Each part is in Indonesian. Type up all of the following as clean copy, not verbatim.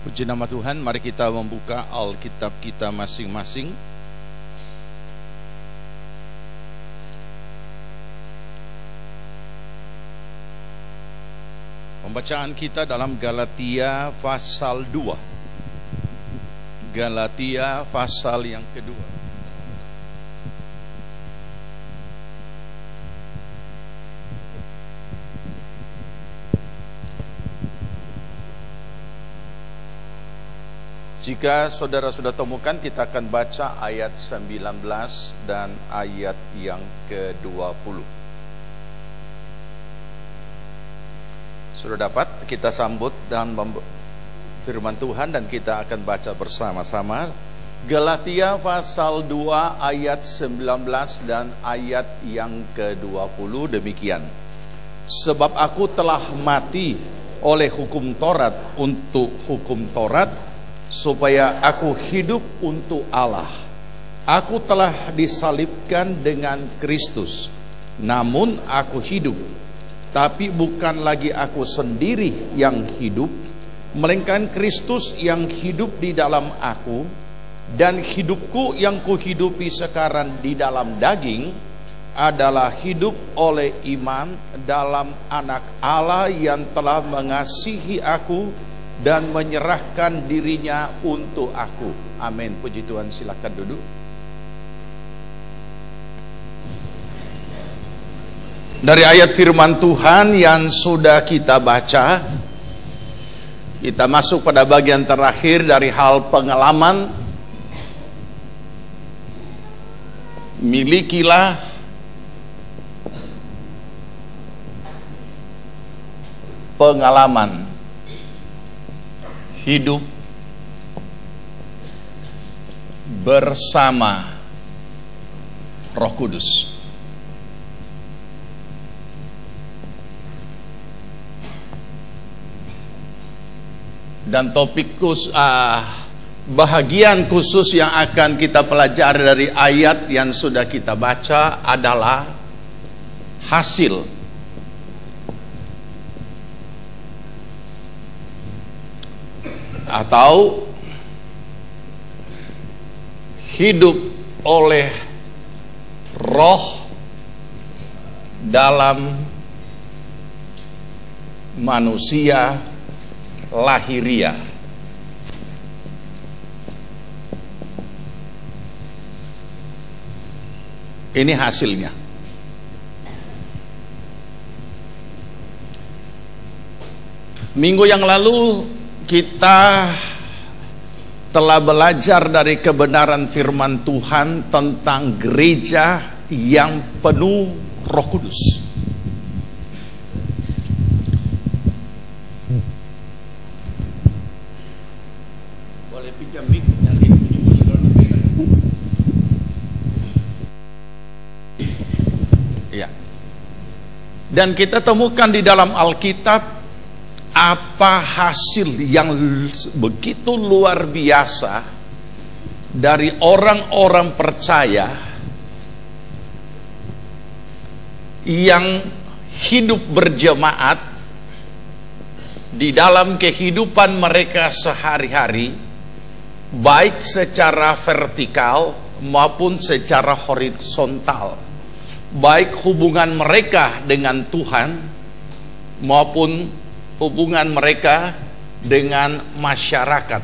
Puji nama Tuhan, mari kita membuka Alkitab kita masing-masing. Pembacaan kita dalam Galatia pasal 2. Galatia pasal yang kedua. Jika saudara sudah temukan, kita akan baca ayat 19 dan ayat yang ke-20. Sudah dapat? Kita sambut dan firman Tuhan dan kita akan baca bersama-sama. Galatia pasal 2 ayat 19 dan ayat yang ke-20 demikian. Sebab aku telah mati oleh hukum Taurat untuk hukum Taurat, supaya aku hidup untuk Allah. Aku telah disalibkan dengan Kristus, namun aku hidup, tapi bukan lagi aku sendiri yang hidup, melainkan Kristus yang hidup di dalam aku. Dan hidupku yang kuhidupi sekarang di dalam daging adalah hidup oleh iman dalam Anak Allah yang telah mengasihi aku dan menyerahkan dirinya untuk aku. Amin. Puji Tuhan, silakan duduk. Dari ayat firman Tuhan yang sudah kita baca, kita masuk pada bagian terakhir dari hal pengalaman. Milikilah pengalaman hidup bersama Roh Kudus. Dan topik bahagian khusus yang akan kita pelajari dari ayat yang sudah kita baca adalah hasil atau hidup oleh roh dalam manusia lahiriah. Ini hasilnya. Minggu yang lalu kita telah belajar dari kebenaran firman Tuhan tentang gereja yang penuh Roh Kudus. Boleh pinjam mic yang ini. Iya. Dan kita temukan di dalam Alkitab apa hasil yang begitu luar biasa dari orang-orang percaya yang hidup berjemaat di dalam kehidupan mereka sehari-hari, baik secara vertikal maupun secara horizontal, baik hubungan mereka dengan Tuhan maupun hubungan mereka dengan masyarakat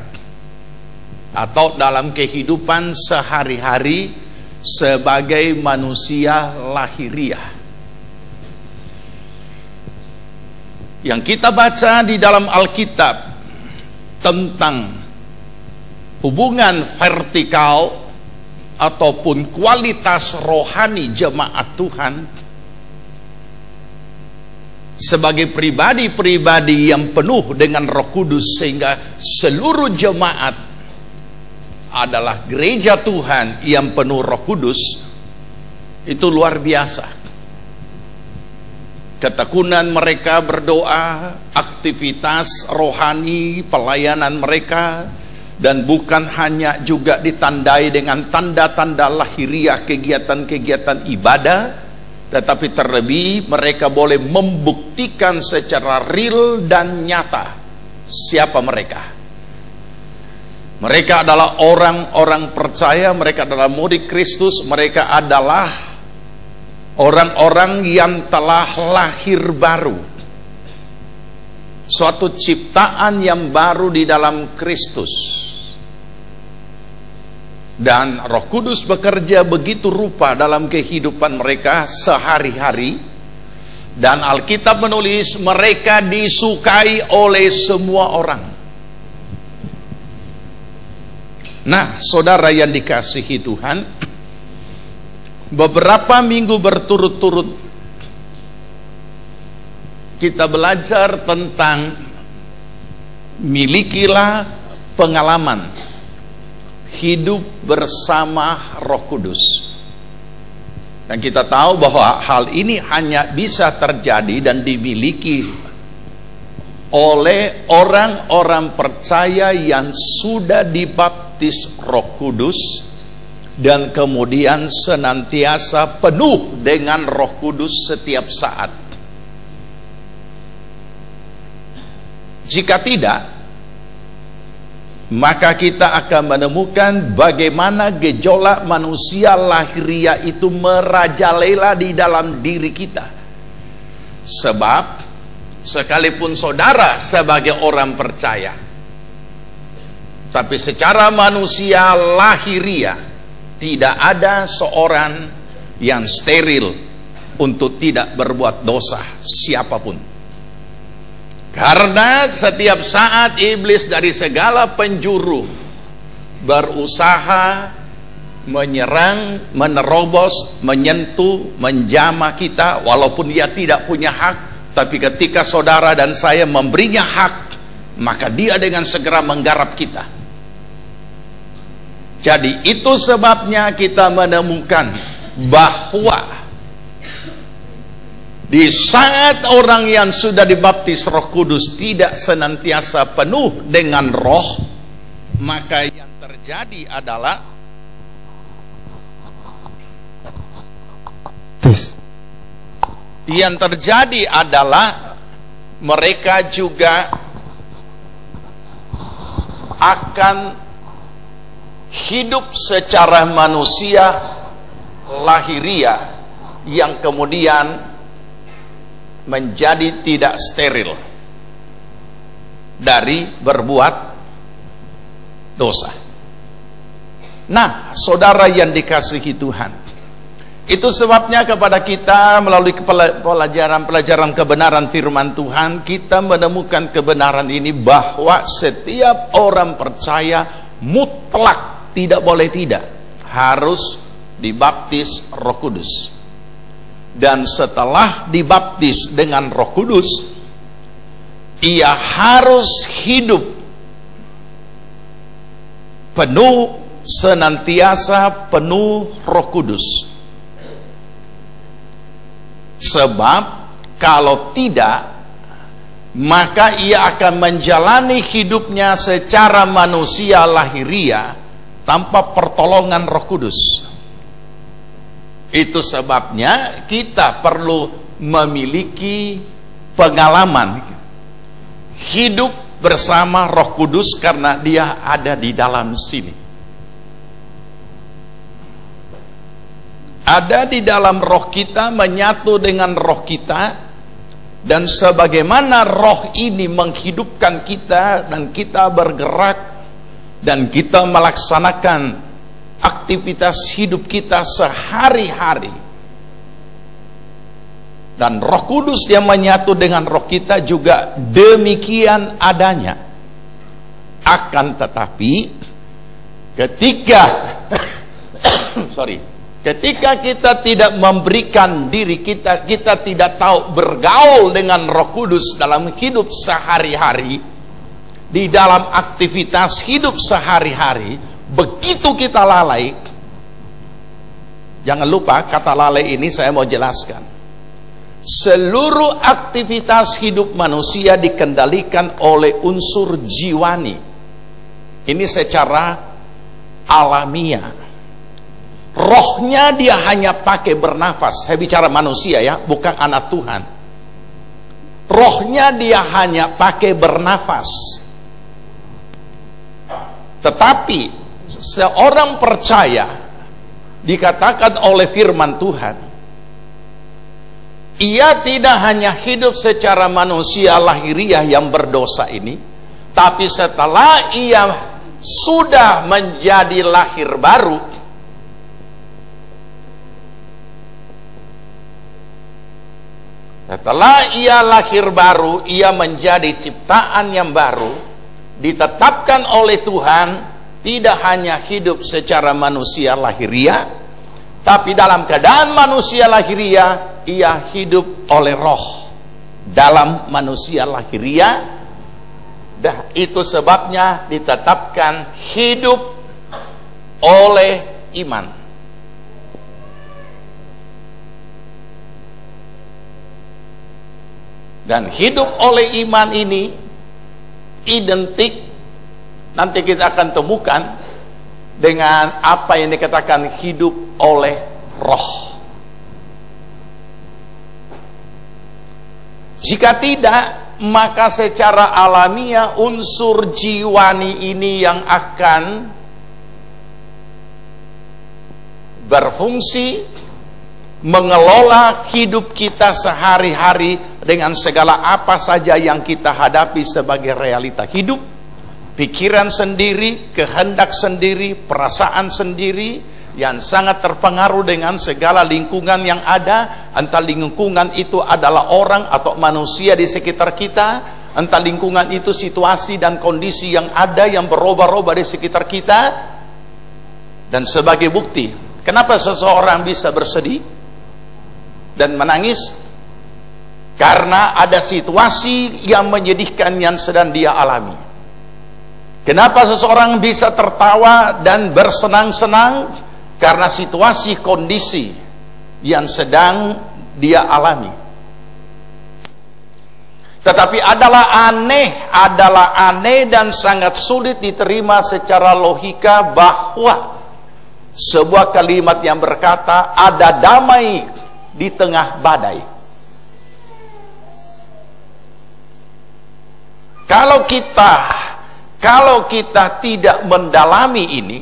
atau dalam kehidupan sehari-hari sebagai manusia lahiriah. Yang kita baca di dalam Alkitab tentang hubungan vertikal ataupun kualitas rohani jemaat Tuhan sebagai pribadi-pribadi yang penuh dengan Roh Kudus, sehingga seluruh jemaat adalah gereja Tuhan yang penuh Roh Kudus, itu luar biasa. Ketekunan mereka berdoa, aktivitas rohani, pelayanan mereka, dan bukan hanya juga ditandai dengan tanda-tanda lahiriah, kegiatan-kegiatan ibadah, tetapi terlebih mereka boleh membuktikan secara real dan nyata siapa mereka. Mereka adalah orang-orang percaya, mereka adalah murid Kristus, mereka adalah orang-orang yang telah lahir baru. Suatu ciptaan yang baru di dalam Kristus. Dan Roh Kudus bekerja begitu rupa dalam kehidupan mereka sehari-hari. Dan Alkitab menulis mereka disukai oleh semua orang. Nah, saudara yang dikasihi Tuhan, beberapa minggu berturut-turut kita belajar tentang milikilah pengalaman hidup bersama Roh Kudus. Dan kita tahu bahwa hal ini hanya bisa terjadi dan dimiliki oleh orang-orang percaya yang sudah dibaptis Roh Kudus dan kemudian senantiasa penuh dengan Roh Kudus setiap saat. Jika tidak, maka kita akan menemukan bagaimana gejolak manusia lahiriah itu merajalela di dalam diri kita. Sebab sekalipun saudara sebagai orang percaya, tapi secara manusia lahiriah tidak ada seorang yang steril untuk tidak berbuat dosa, siapapun. Karena setiap saat iblis dari segala penjuru berusaha menyerang, menerobos, menyentuh, menjamah kita, walaupun dia tidak punya hak. Tapi ketika saudara dan saya memberinya hak, maka dia dengan segera menggarap kita. Jadi itu sebabnya kita menemukan bahwa di saat orang yang sudah dibaptis Roh Kudus tidak senantiasa penuh dengan roh, maka yang terjadi adalah mereka juga akan hidup secara manusia lahiriah yang kemudian menjadi tidak steril dari berbuat dosa. Nah, saudara yang dikasihi Tuhan, itu sebabnya kepada kita melalui pelajaran kebenaran firman Tuhan, kita menemukan kebenaran ini bahwa setiap orang percaya mutlak tidak boleh tidak harus dibaptis Roh Kudus. Dan setelah dibaptis dengan Roh Kudus, ia harus hidup penuh, senantiasa penuh Roh Kudus. Sebab kalau tidak, maka ia akan menjalani hidupnya secara manusia lahiriah tanpa pertolongan Roh Kudus. Itu sebabnya kita perlu memiliki pengalaman hidup bersama Roh Kudus, karena dia ada di dalam sini. Ada di dalam roh kita, menyatu dengan roh kita, dan sebagaimana roh ini menghidupkan kita dan kita bergerak dan kita melaksanakan aktivitas hidup kita sehari-hari, dan Roh Kudus yang menyatu dengan roh kita juga demikian adanya. Akan tetapi ketika ketika kita tidak memberikan diri kita, kita tidak tahu bergaul dengan Roh Kudus dalam hidup sehari-hari, di dalam aktivitas hidup sehari-hari, begitu kita lalai. Jangan lupa, kata lalai ini saya mau jelaskan. Seluruh aktivitas hidup manusia dikendalikan oleh unsur jiwani. Ini secara alamiah. Rohnya dia hanya pakai bernafas. Saya bicara manusia ya, bukan anak Tuhan. Rohnya dia hanya pakai bernafas. Tetapi seorang percaya dikatakan oleh firman Tuhan, ia tidak hanya hidup secara manusia lahiriah yang berdosa ini, tapi setelah ia sudah menjadi lahir baru, setelah ia lahir baru, ia menjadi ciptaan yang baru, ditetapkan oleh Tuhan, tidak hanya hidup secara manusia lahiriah, tapi dalam keadaan manusia lahiriah, ia hidup oleh roh dalam manusia lahiriah. Dan itu sebabnya ditetapkan hidup oleh iman. Dan hidup oleh iman ini identik, nanti kita akan temukan dengan apa yang dikatakan hidup oleh roh. Jika tidak, maka secara alamiah unsur jiwani ini yang akan berfungsi mengelola hidup kita sehari-hari dengan segala apa saja yang kita hadapi sebagai realita hidup, pikiran sendiri, kehendak sendiri, perasaan sendiri, yang sangat terpengaruh dengan segala lingkungan yang ada. Entah lingkungan itu adalah orang atau manusia di sekitar kita, entah lingkungan itu situasi dan kondisi yang ada yang berubah-ubah di sekitar kita. Dan sebagai bukti, kenapa seseorang bisa bersedih dan menangis? Karena ada situasi yang menyedihkan yang sedang dia alami. Kenapa seseorang bisa tertawa dan bersenang-senang? Karena situasi kondisi yang sedang dia alami. Tetapi adalah aneh dan sangat sulit diterima secara logika bahwa sebuah kalimat yang berkata ada damai di tengah badai. Kalau kita tidak mendalami ini,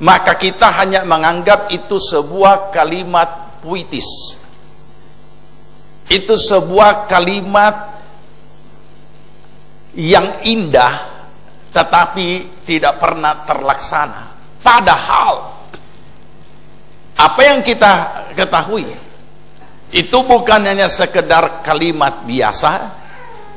maka kita hanya menganggap itu sebuah kalimat puitis. Itu sebuah kalimat yang indah, tetapi tidak pernah terlaksana. Padahal apa yang kita ketahui, itu bukan hanya sekedar kalimat biasa.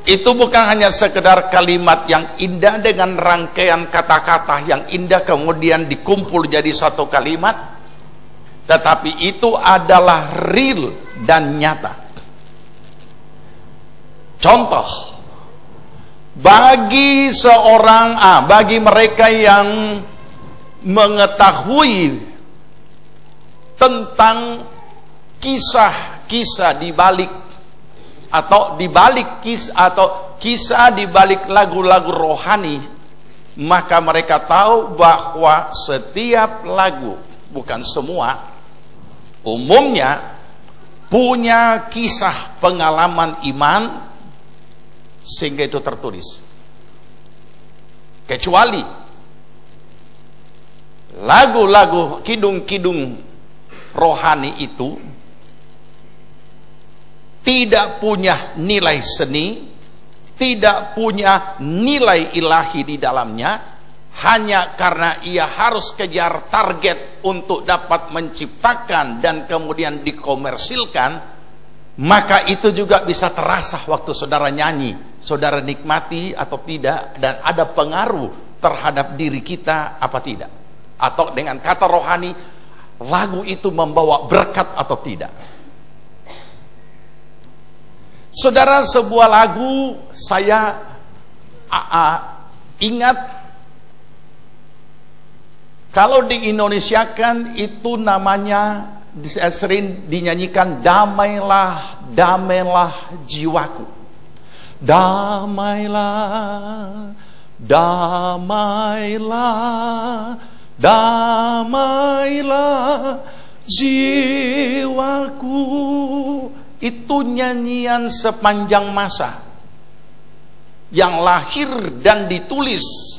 Itu bukan hanya sekedar kalimat yang indah dengan rangkaian kata-kata yang indah kemudian dikumpul jadi satu kalimat, tetapi itu adalah real dan nyata. Contoh, bagi mereka yang mengetahui tentang kisah-kisah di balik kisah di balik lagu-lagu rohani, maka mereka tahu bahwa setiap lagu, bukan semua, umumnya punya kisah pengalaman iman sehingga itu tertulis. Kecuali lagu-lagu kidung-kidung rohani itu tidak punya nilai seni, tidak punya nilai ilahi di dalamnya, hanya karena ia harus kejar target untuk dapat menciptakan dan kemudian dikomersilkan, maka itu juga bisa terasa waktu saudara nyanyi, saudara nikmati atau tidak, dan ada pengaruh terhadap diri kita apa tidak. Atau dengan kata rohani, lagu itu membawa berkat atau tidak. Saudara, sebuah lagu saya ingat, kalau di Indonesiakan itu namanya sering dinyanyikan, damailah, damailah jiwaku. Damailah, damailah, damailah jiwaku. Itu nyanyian sepanjang masa yang lahir dan ditulis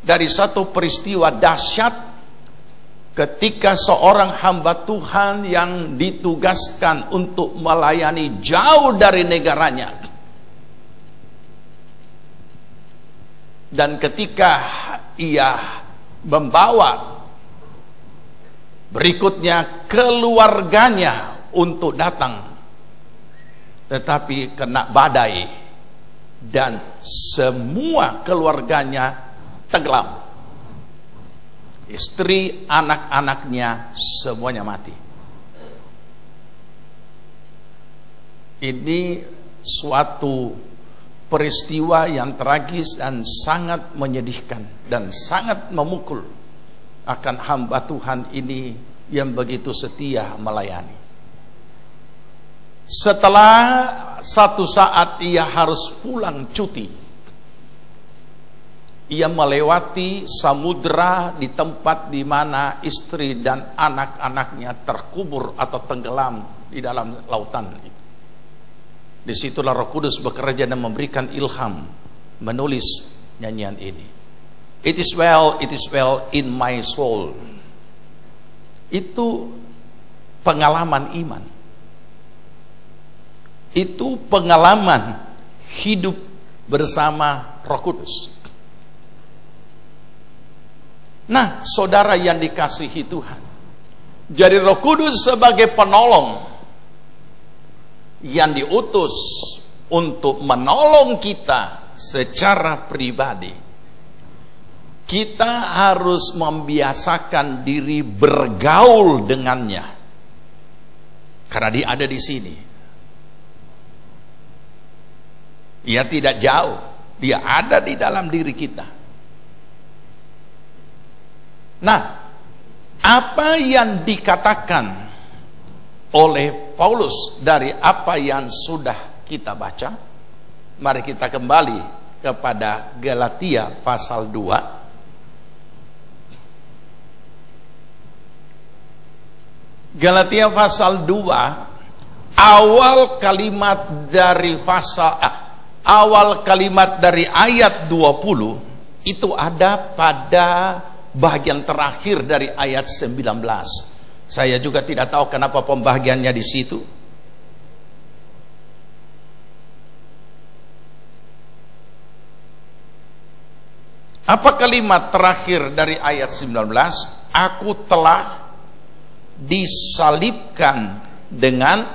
dari satu peristiwa dahsyat ketika seorang hamba Tuhan yang ditugaskan untuk melayani jauh dari negaranya. Dan ketika ia membawa berikutnya keluarganya untuk datang, tetapi kena badai dan semua keluarganya tenggelam. Istri, anak-anaknya semuanya mati. Ini suatu peristiwa yang tragis dan sangat menyedihkan dan sangat memukul akan hamba Tuhan ini yang begitu setia melayani. Setelah satu saat ia harus pulang cuti, ia melewati samudera di tempat di mana istri dan anak-anaknya terkubur atau tenggelam di dalam lautan. Disitulah Roh Kudus bekerja dan memberikan ilham menulis nyanyian ini. It is well in my soul. Itu pengalaman iman. Itu pengalaman hidup bersama Roh Kudus. Nah, saudara yang dikasihi Tuhan, jadi Roh Kudus sebagai penolong yang diutus untuk menolong kita secara pribadi, kita harus membiasakan diri bergaul dengannya, karena dia ada di sini. Ia tidak jauh, dia ada di dalam diri kita. Nah, apa yang dikatakan oleh Paulus dari apa yang sudah kita baca, mari kita kembali kepada Galatia pasal 2. Galatia pasal 2, awal kalimat dari ayat 20 itu ada pada bagian terakhir dari ayat 19. Saya juga tidak tahu kenapa pembagiannya di situ. Apa kalimat terakhir dari ayat 19? Aku telah disalibkan dengan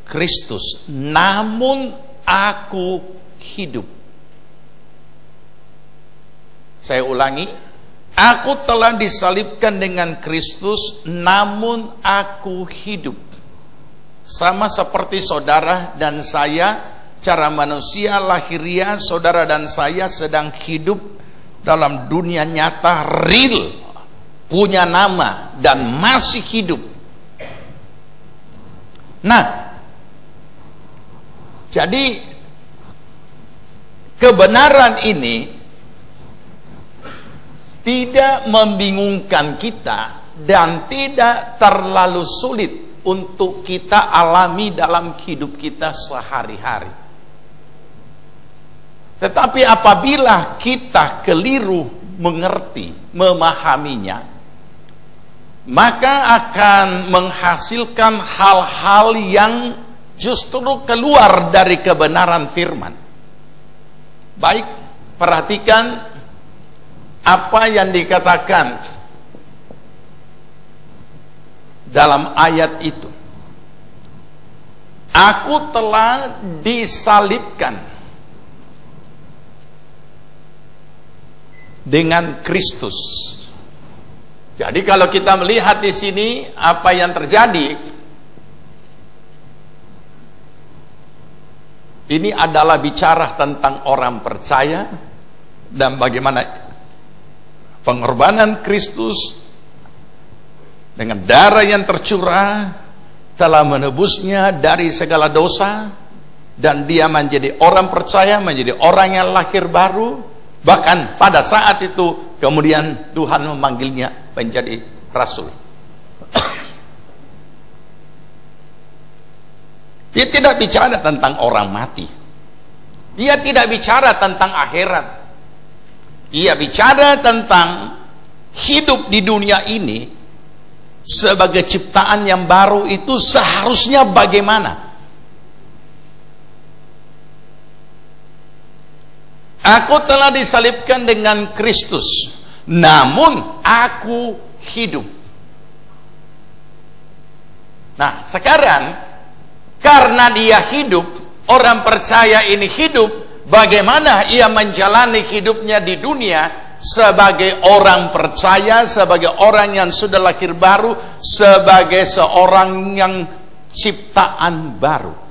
Kristus, namun aku hidup. Saya ulangi. Aku telah disalibkan dengan Kristus, namun aku hidup. Sama seperti saudara dan saya, cara manusia lahiriah, saudara dan saya sedang hidup dalam dunia nyata real, punya nama dan masih hidup. Nah, jadi kebenaran ini tidak membingungkan kita dan tidak terlalu sulit untuk kita alami dalam hidup kita sehari-hari. Tetapi apabila kita keliru mengerti, memahaminya, maka akan menghasilkan hal-hal yang justru keluar dari kebenaran firman. Baik, perhatikan apa yang dikatakan dalam ayat itu. Aku telah disalibkan dengan Kristus. Jadi kalau kita melihat di sini apa yang terjadi, ini adalah bicara tentang orang percaya dan bagaimana pengorbanan Kristus dengan darah yang tercurah telah menebusnya dari segala dosa, dan dia menjadi orang percaya, menjadi orang yang lahir baru. Bahkan pada saat itu kemudian Tuhan memanggilnya menjadi rasul. Dia tidak bicara tentang orang mati, dia tidak bicara tentang akhirat. Ia bicara tentang hidup di dunia ini sebagai ciptaan yang baru itu seharusnya bagaimana. Aku telah disalibkan dengan Kristus, namun aku hidup. Nah, sekarang karena dia hidup, orang percaya ini hidup, bagaimana ia menjalani hidupnya di dunia sebagai orang percaya, sebagai orang yang sudah lahir baru, sebagai seorang yang ciptaan baru.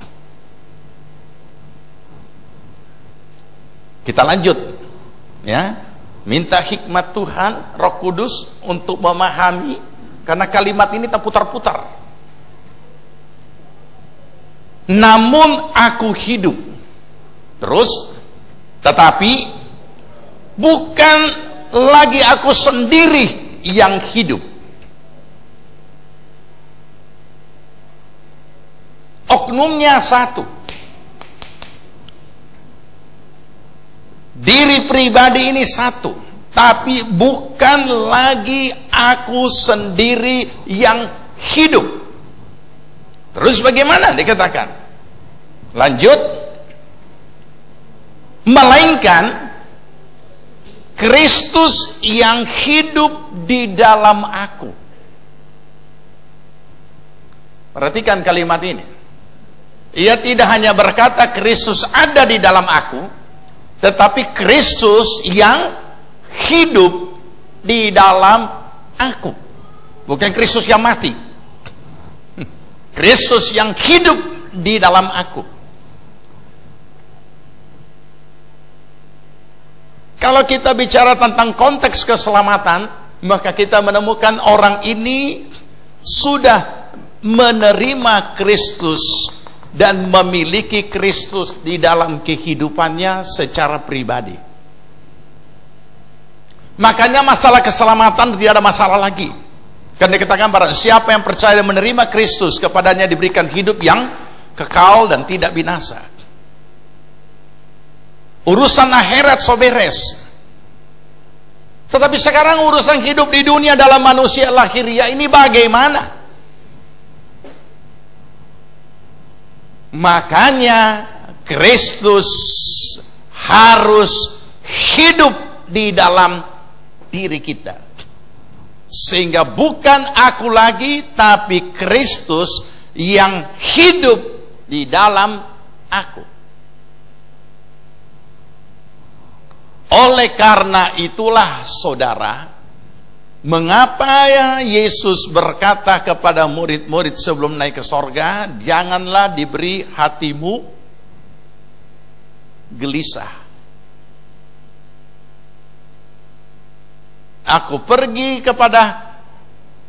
Kita lanjut, ya. Minta hikmat Tuhan, Roh Kudus untuk memahami, karena kalimat ini terputar-putar. Namun aku hidup. Terus, tetapi bukan lagi aku sendiri yang hidup. Oknumnya satu. Diri pribadi ini satu, tapi bukan lagi aku sendiri yang hidup. Terus bagaimana dikatakan? Lanjut. Melainkan Kristus yang hidup di dalam aku. Perhatikan kalimat ini. Ia tidak hanya berkata Kristus ada di dalam aku, tetapi Kristus yang hidup di dalam aku. Bukan Kristus yang mati. Kristus yang hidup di dalam aku. Kalau kita bicara tentang konteks keselamatan, maka kita menemukan orang ini sudah menerima Kristus dan memiliki Kristus di dalam kehidupannya secara pribadi. Makanya masalah keselamatan tidak ada masalah lagi. Karena dikatakan barang siapa yang percaya dan menerima Kristus, kepadanya diberikan hidup yang kekal dan tidak binasa. Urusan akhirat so beres. Tetapi sekarang urusan hidup di dunia dalam manusia lahiriah ini bagaimana? Makanya Kristus harus hidup di dalam diri kita, sehingga bukan aku lagi, tapi Kristus yang hidup di dalam aku. Oleh karena itulah saudara, mengapa Yesus berkata kepada murid-murid sebelum naik ke sorga, janganlah diberi hatimu gelisah. Aku pergi kepada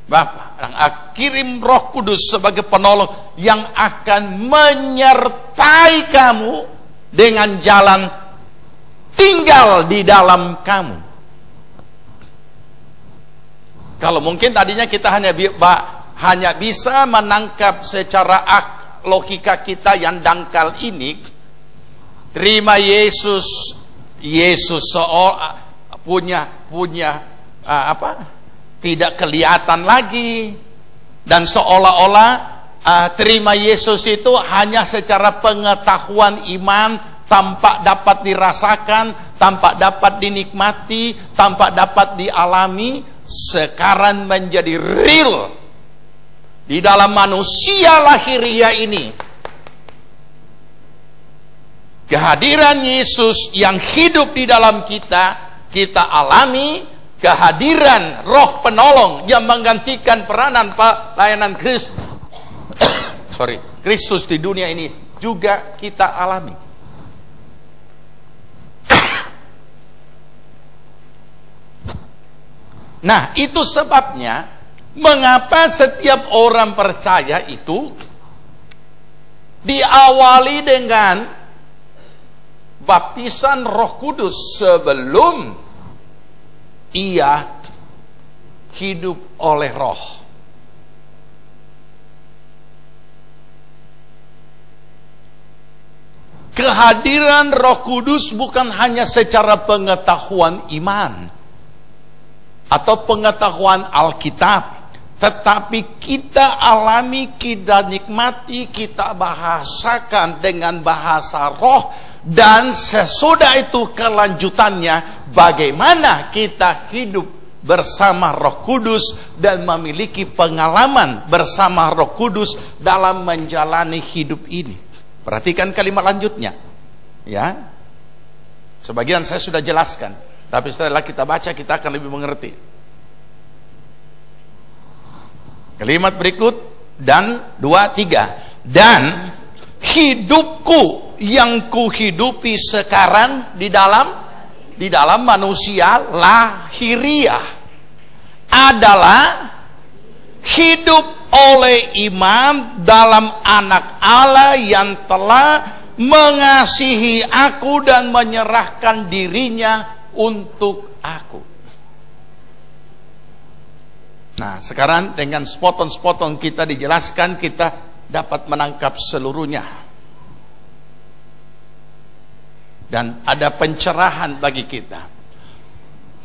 Bapa, yang kirim Roh Kudus sebagai penolong yang akan menyertai kamu dengan jalan tinggal di dalam kamu. Kalau mungkin tadinya kita hanya bisa menangkap secara logika kita yang dangkal ini, terima Yesus punya tidak kelihatan lagi, dan seolah-olah terima Yesus itu hanya secara pengetahuan iman, tanpa dapat dirasakan, tanpa dapat dinikmati, tanpa dapat dialami. Sekarang menjadi real di dalam manusia lahiriah ini. Kehadiran Yesus yang hidup di dalam kita, kita alami kehadiran Roh Penolong yang menggantikan peranan pelayanan Kristus di dunia ini juga kita alami. Nah, itu sebabnya mengapa setiap orang percaya itu diawali dengan baptisan Roh Kudus sebelum ia hidup oleh Roh. kehadiran Roh Kudus bukan hanya secara pengetahuan iman atau pengetahuan Alkitab, tetapi kita alami, kita nikmati, kita bahasakan dengan bahasa roh, dan sesudah itu kelanjutannya bagaimana kita hidup bersama Roh Kudus dan memiliki pengalaman bersama Roh Kudus dalam menjalani hidup ini. Perhatikan kalimat lanjutnya, ya. Sebagian saya sudah jelaskan, tapi setelah kita baca kita akan lebih mengerti. Kalimat berikut, dan 2, 3. Dan hidupku yang kuhidupi sekarang di dalam manusia lahiriah adalah hidup oleh iman dalam Anak Allah yang telah mengasihi aku dan menyerahkan dirinya untuk aku. Nah, sekarang dengan sepotong-sepotong kita dijelaskan, kita dapat menangkap seluruhnya. Dan ada pencerahan bagi kita.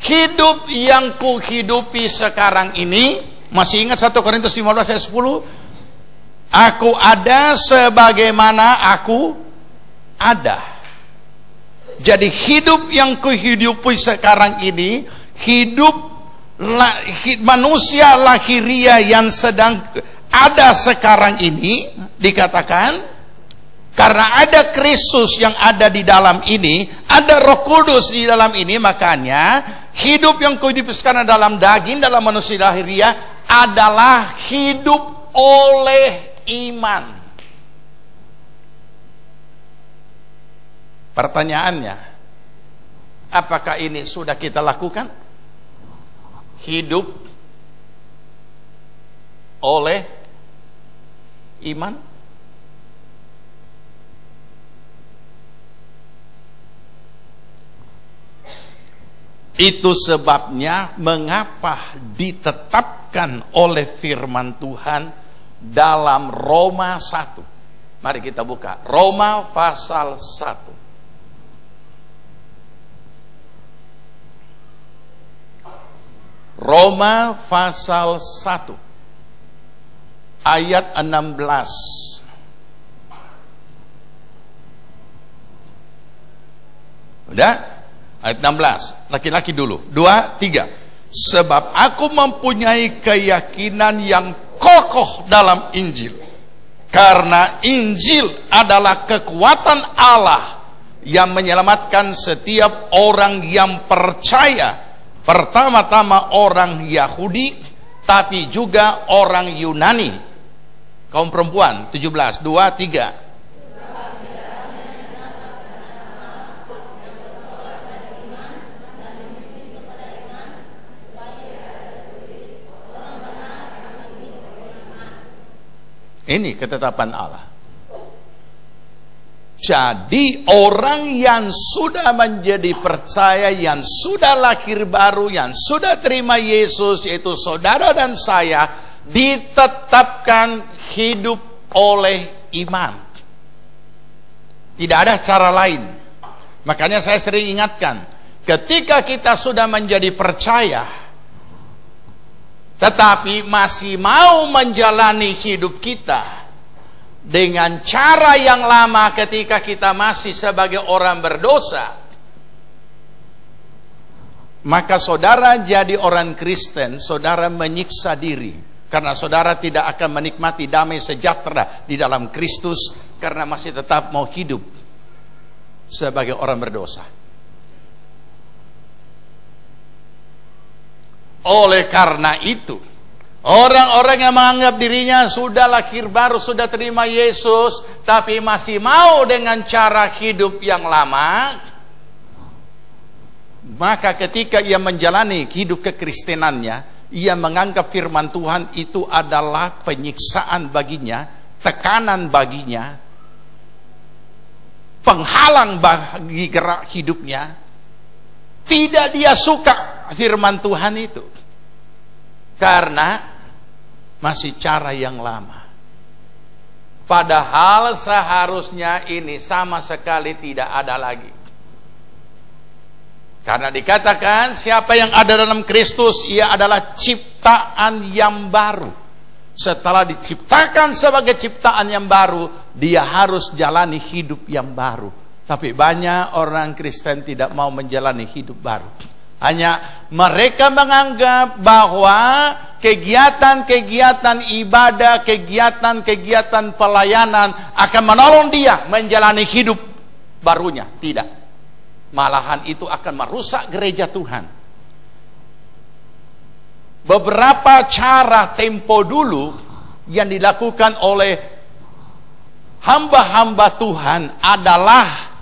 Hidup yang kuhidupi sekarang ini, masih ingat 1 Korintus 15 ayat 10? Aku ada sebagaimana aku ada. Jadi hidup yang kuhidupi sekarang ini, hidup manusia lahiriah yang sedang ada sekarang ini, dikatakan karena ada Kristus yang ada di dalam ini, ada Roh Kudus di dalam ini, makanya hidup yang kuhidupi sekarang dalam daging, dalam manusia lahiriah adalah hidup oleh iman. Pertanyaannya, apakah ini sudah kita lakukan? Hidup oleh iman? Itu sebabnya mengapa ditetapkan oleh firman Tuhan dalam Roma 1. Mari kita buka Roma pasal 1. Roma pasal 1 ayat 16. Udah? Ayat 16. Laki-laki dulu. 2, 3. Sebab aku mempunyai keyakinan yang kokoh dalam Injil. Karena Injil adalah kekuatan Allah yang menyelamatkan setiap orang yang percaya. Pertama-tama orang Yahudi, tapi juga orang Yunani. Kaum perempuan 17, 2, 3. Ini ketetapan Allah. Jadi orang yang sudah menjadi percaya, yang sudah lahir baru, yang sudah terima Yesus, yaitu saudara dan saya, ditetapkan hidup oleh iman. Tidak ada cara lain. Makanya saya sering ingatkan, ketika kita sudah menjadi percaya, tetapi masih mau menjalani hidup kita dengan cara yang lama ketika kita masih sebagai orang berdosa, maka saudara jadi orang Kristen, saudara menyiksa diri, karena saudara tidak akan menikmati damai sejahtera di dalam Kristus, karena masih tetap mau hidup sebagai orang berdosa. Oleh karena itu, orang-orang yang menganggap dirinya sudah lahir baru, sudah terima Yesus, tapi masih mau dengan cara hidup yang lama, maka ketika ia menjalani hidup kekristenannya, ia menganggap firman Tuhan itu adalah penyiksaan baginya, tekanan baginya, penghalang bagi gerak hidupnya. Tidak dia suka firman Tuhan itu, karena masih cara yang lama. Padahal seharusnya ini sama sekali tidak ada lagi. Karena dikatakan siapa yang ada dalam Kristus, ia adalah ciptaan yang baru. Setelah diciptakan sebagai ciptaan yang baru, dia harus jalani hidup yang baru. Tapi banyak orang Kristen tidak mau menjalani hidup baru. Hanya mereka menganggap bahwa kegiatan-kegiatan ibadah, kegiatan-kegiatan pelayanan akan menolong dia menjalani hidup barunya. Tidak. Malahan itu akan merusak gereja Tuhan. Beberapa cara tempo dulu yang dilakukan oleh hamba-hamba Tuhan adalah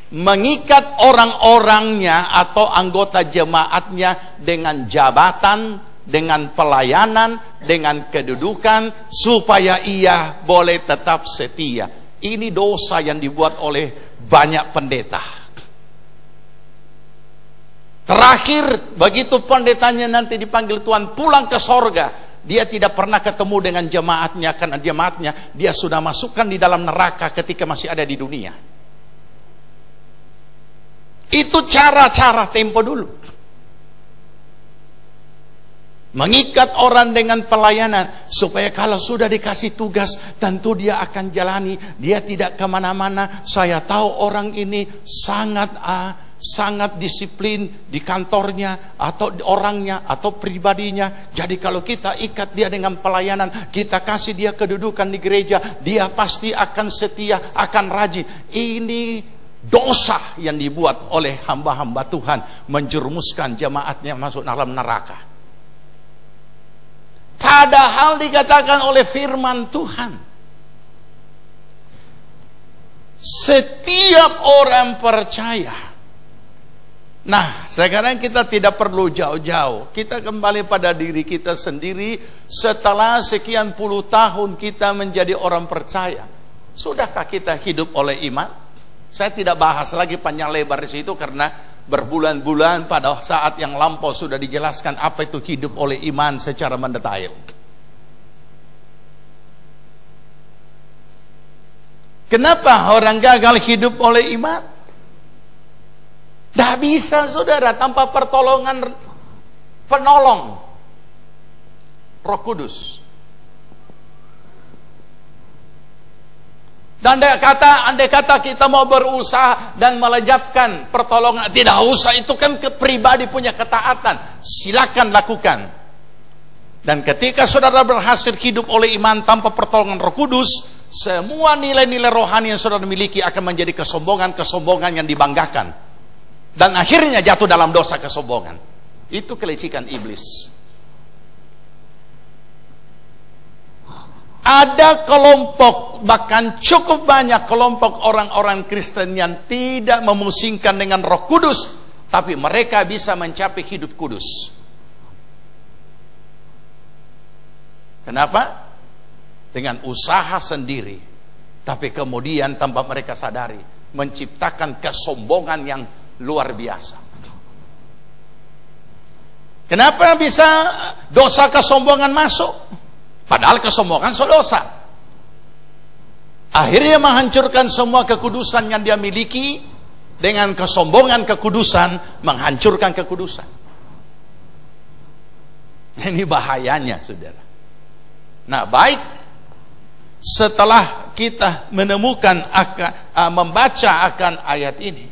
mengikat orang-orangnya atau anggota jemaatnya dengan jabatan, dengan pelayanan, dengan kedudukan, supaya ia boleh tetap setia. Ini dosa yang dibuat oleh banyak pendeta. Terakhir, begitu pendetanya nanti dipanggil Tuhan pulang ke sorga, dia tidak pernah ketemu dengan jemaatnya, karena jemaatnya dia sudah masukkan di dalam neraka ketika masih ada di dunia. Itu cara-cara tempo dulu. Mengikat orang dengan pelayanan, supaya kalau sudah dikasih tugas, tentu dia akan jalani. Dia tidak kemana-mana. Saya tahu orang ini sangat disiplin di kantornya, atau orangnya, atau pribadinya. Jadi kalau kita ikat dia dengan pelayanan, kita kasih dia kedudukan di gereja, dia pasti akan setia, akan rajin. Ini dosa yang dibuat oleh hamba-hamba Tuhan, menjerumuskan jemaatnya masuk dalam neraka. Padahal dikatakan oleh firman Tuhan, setiap orang percaya. Nah, sekarang kita tidak perlu jauh-jauh. Kita kembali pada diri kita sendiri. Setelah sekian puluh tahun kita menjadi orang percaya, sudahkah kita hidup oleh iman? Saya tidak bahas lagi panjang lebar di situ, karena berbulan-bulan pada saat yang lampau sudah dijelaskan apa itu hidup oleh iman secara mendetail. Kenapa orang gagal hidup oleh iman? Tidak bisa, saudara, tanpa pertolongan penolong Roh Kudus. Dan andai kata kita mau berusaha dan melejapkan pertolongan, tidak usah, itu kan pribadi punya ketaatan. Silakan lakukan. Dan ketika saudara berhasil hidup oleh iman tanpa pertolongan Roh Kudus, semua nilai-nilai rohani yang saudara miliki akan menjadi kesombongan-kesombongan yang dibanggakan. Dan akhirnya jatuh dalam dosa kesombongan. Itu kelicikan iblis. Ada kelompok, bahkan cukup banyak kelompok orang-orang Kristen yang tidak memusingkan dengan Roh Kudus, tapi mereka bisa mencapai hidup kudus. Kenapa? Dengan usaha sendiri, tapi kemudian tanpa mereka sadari menciptakan kesombongan yang luar biasa. Kenapa bisa dosa kesombongan masuk? Padahal kesombongan dosa. Akhirnya menghancurkan semua kekudusan yang dia miliki. Dengan kesombongan kekudusan, menghancurkan kekudusan. Ini bahayanya, saudara. Nah, baik, setelah kita menemukan membaca akan ayat ini,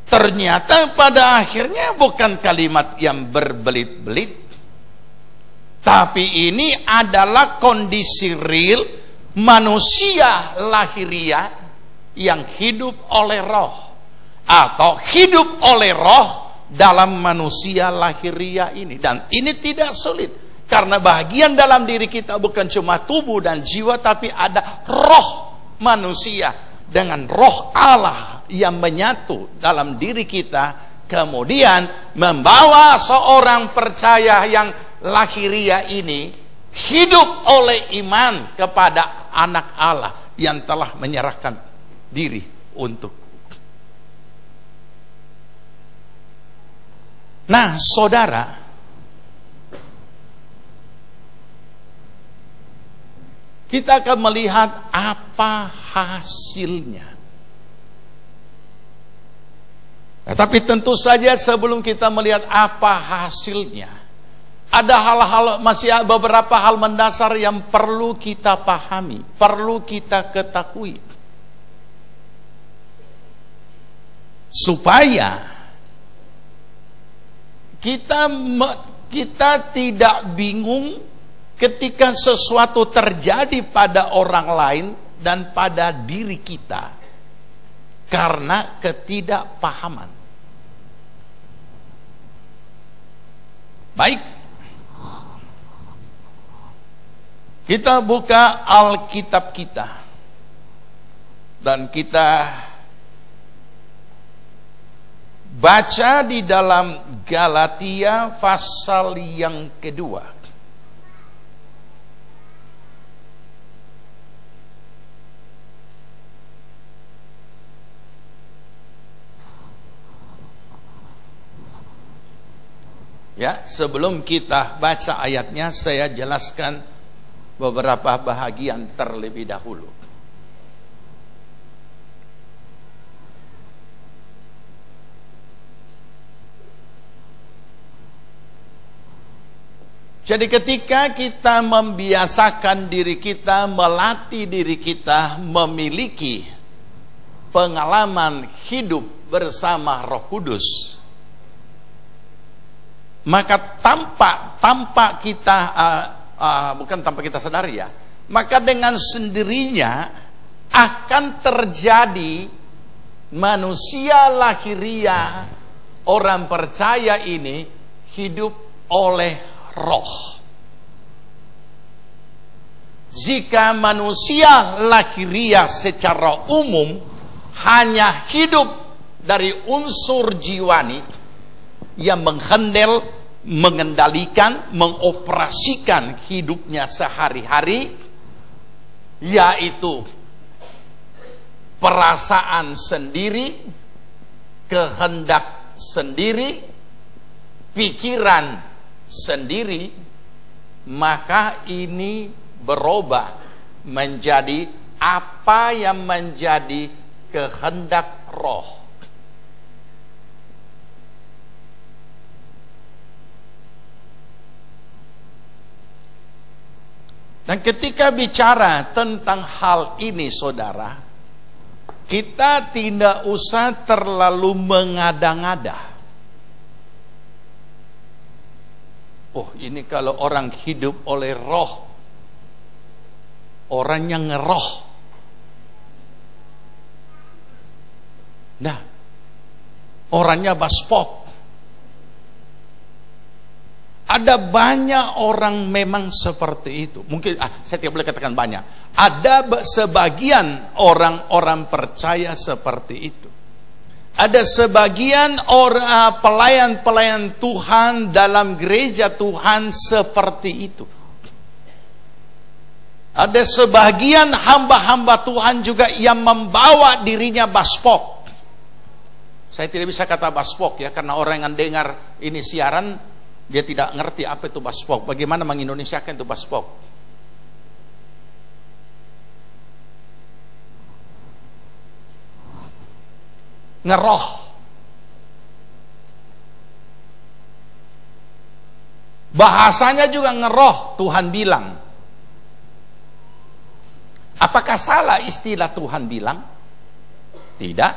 ternyata pada akhirnya bukan kalimat yang berbelit-belit, tapi ini adalah kondisi real manusia lahiriah yang hidup oleh roh, atau hidup oleh roh dalam manusia lahiriah ini. Dan ini tidak sulit, karena bagian dalam diri kita bukan cuma tubuh dan jiwa, tapi ada roh manusia dengan roh Allah yang menyatu dalam diri kita, kemudian membawa seorang percaya yang lahiriah ini hidup oleh iman kepada anak Allah yang telah menyerahkan diri untuk. Nah, saudara, kita akan melihat apa hasilnya. Nah, tapi tentu saja sebelum kita melihat apa hasilnya, ada masih beberapa hal mendasar yang perlu kita pahami, perlu kita ketahui. Supaya kita tidak bingung ketika sesuatu terjadi pada orang lain dan pada diri kita karena ketidakpahaman. Baik, kita buka Alkitab kita dan kita baca di dalam Galatia pasal yang kedua. Ya, sebelum kita baca ayatnya, saya jelaskan beberapa bahagian terlebih dahulu. Jadi ketika kita membiasakan diri kita, melatih diri kita memiliki pengalaman hidup bersama Roh Kudus, maka tanpa kita bukan tanpa kita sadari ya, maka dengan sendirinya akan terjadi manusia lahiriah orang percaya ini hidup oleh Roh. Jika manusia lahiriah secara umum hanya hidup dari unsur jiwani yang menghandle, mengendalikan, mengoperasikan hidupnya sehari-hari, yaitu perasaan sendiri, kehendak sendiri, pikiran sendiri, maka ini berubah menjadi apa yang menjadi kehendak Roh. Dan ketika bicara tentang hal ini, saudara, kita tidak usah terlalu mengada-ngada. Oh, ini kalau orang hidup oleh Roh, orangnya ngeroh. Nah, orangnya baspok. Ada banyak orang memang seperti itu. Mungkin saya tidak boleh katakan banyak. Ada sebagian orang-orang percaya seperti itu. Ada sebagian orang pelayan-pelayan Tuhan dalam gereja Tuhan seperti itu. Ada sebagian hamba-hamba Tuhan juga yang membawa dirinya baspok. Saya tidak bisa kata baspok ya, karena orang yang dengar ini siaran dia tidak ngerti apa itu baspok. Bagaimana mengindonesiakan itu baspok? Ngeroh. Bahasanya juga ngeroh. Tuhan bilang. Apakah salah istilah Tuhan bilang? Tidak.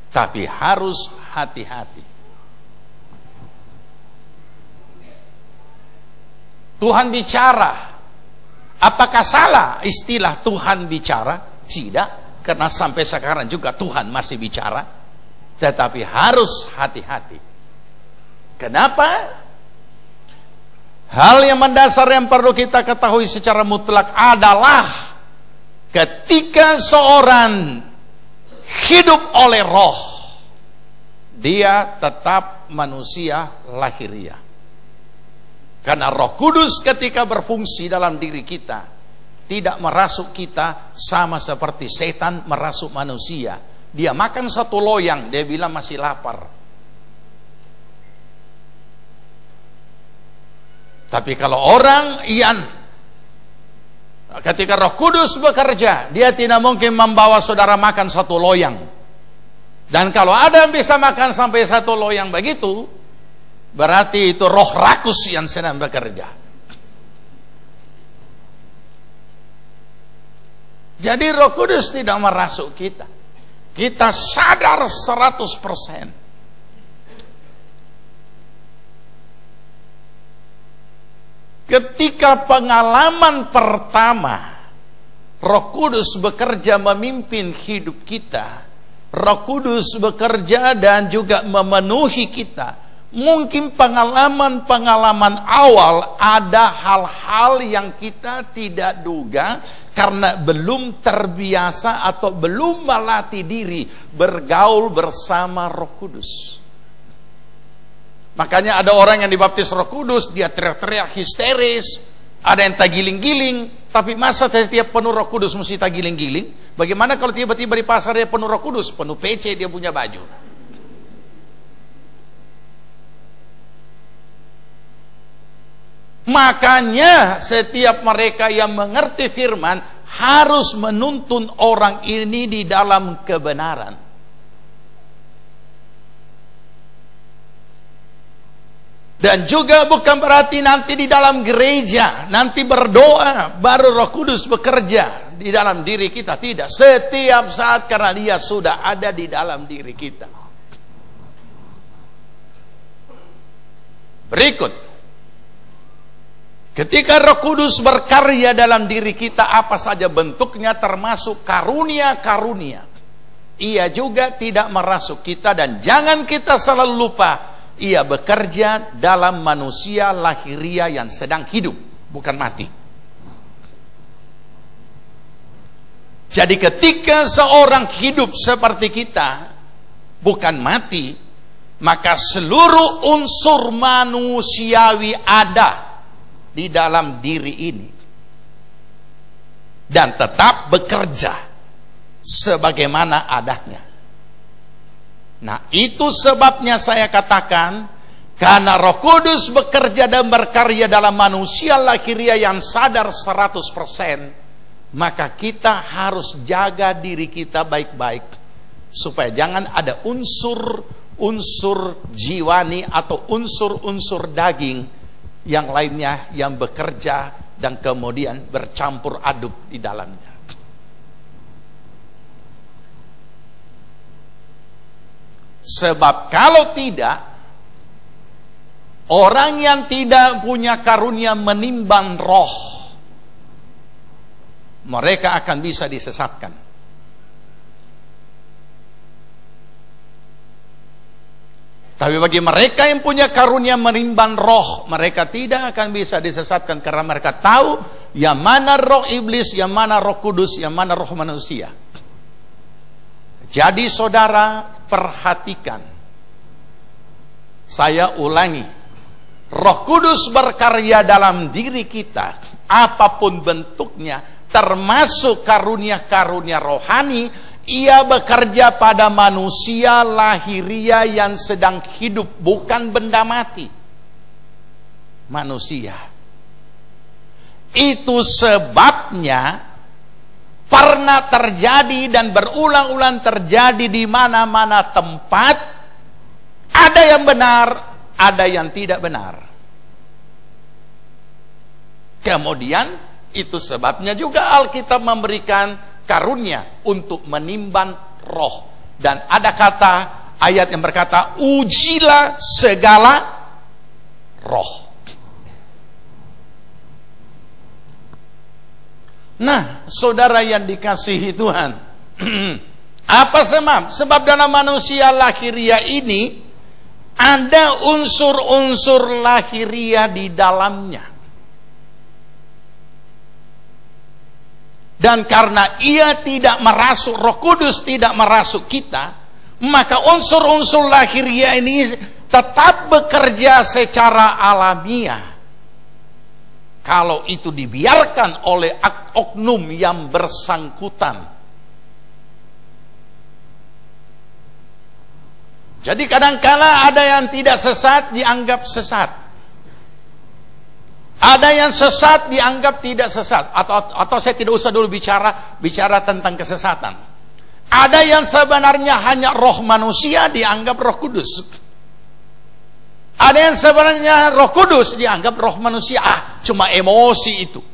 Tapi harus hati-hati. Tuhan bicara. Apakah salah istilah Tuhan bicara? Tidak. Karena sampai sekarang juga Tuhan masih bicara. Tetapi harus hati-hati. Kenapa? Hal yang mendasar yang perlu kita ketahui secara mutlak adalah ketika seorang hidup oleh Roh, dia tetap manusia lahiriah. Karena Roh Kudus ketika berfungsi dalam diri kita tidak merasuk kita sama seperti setan merasuk manusia. Dia makan satu loyang, dia bilang masih lapar. Tapi kalau orang yang Ketika Roh Kudus bekerja, dia tidak mungkin membawa saudara makan satu loyang. Dan kalau ada yang bisa makan sampai satu loyang begitu, berarti itu roh rakus yang sedang bekerja. Jadi Roh Kudus tidak merasuk kita. Kita sadar 100%. Ketika pengalaman pertama Roh Kudus bekerja memimpin hidup kita, Roh Kudus bekerja dan juga memenuhi kita, mungkin pengalaman-pengalaman awal ada hal-hal yang kita tidak duga karena belum terbiasa atau belum melatih diri bergaul bersama Roh Kudus. Makanya ada orang yang dibaptis Roh Kudus, dia teriak-teriak histeris, ada yang tagiling-giling. Tapi masa setiap penuh Roh Kudus mesti tagiling-giling? Bagaimana kalau tiba-tiba di pasar dia penuh Roh Kudus, penuh PC dia punya baju? Makanya setiap mereka yang mengerti firman harus menuntun orang ini di dalam kebenaran. Dan juga bukan berarti nanti di dalam gereja, nanti berdoa, baru Roh Kudus bekerja di dalam diri kita. Tidak, setiap saat karena dia sudah ada di dalam diri kita. Berikut, ketika Roh Kudus berkarya dalam diri kita, apa saja bentuknya termasuk karunia-karunia, ia juga tidak merasuk kita. Dan jangan kita selalu lupa, ia bekerja dalam manusia lahiria yang sedang hidup, bukan mati. Jadi ketika seorang hidup seperti kita, bukan mati, maka seluruh unsur manusiawi ada di dalam diri ini. Dan tetap bekerja sebagaimana adanya. Nah, itu sebabnya saya katakan, karena Roh Kudus bekerja dan berkarya dalam manusia lahiria yang sadar 100%, maka kita harus jaga diri kita baik-baik, supaya jangan ada unsur jiwani atau unsur-unsur daging yang lainnya yang bekerja dan kemudian bercampur aduk di dalamnya. Sebab kalau tidak, orang yang tidak punya karunia menimbang roh, mereka akan bisa disesatkan. Tapi bagi mereka yang punya karunia menimbang roh, mereka tidak akan bisa disesatkan, karena mereka tahu yang mana roh iblis, yang mana Roh Kudus, yang mana roh manusia. Jadi saudara, perhatikan, saya ulangi, Roh Kudus berkarya dalam diri kita, apapun bentuknya, termasuk karunia-karunia rohani. Ia bekerja pada manusia lahiria yang sedang hidup, bukan benda mati. Manusia. Itu sebabnya pernah terjadi dan berulang-ulang terjadi di mana-mana tempat. Ada yang benar, ada yang tidak benar. Kemudian itu sebabnya juga Alkitab memberikan karunia untuk menimbang roh. Dan ada kata ayat yang berkata, ujilah segala roh. Nah, saudara yang dikasihi Tuhan, apa sebab? Sebab dalam manusia lahiria ini ada unsur-unsur lahiria di dalamnya. Dan karena ia tidak merasuk, Roh Kudus tidak merasuk kita, maka unsur-unsur lahiria ini tetap bekerja secara alamiah. Kalau itu dibiarkan oleh oknum yang bersangkutan. Jadi kadangkala ada yang tidak sesat dianggap sesat. Ada yang sesat dianggap tidak sesat, atau saya tidak usah dulu bicara tentang kesesatan. Ada yang sebenarnya hanya roh manusia dianggap Roh Kudus. Ada yang sebenarnya Roh Kudus dianggap roh manusia, cuma emosi itu.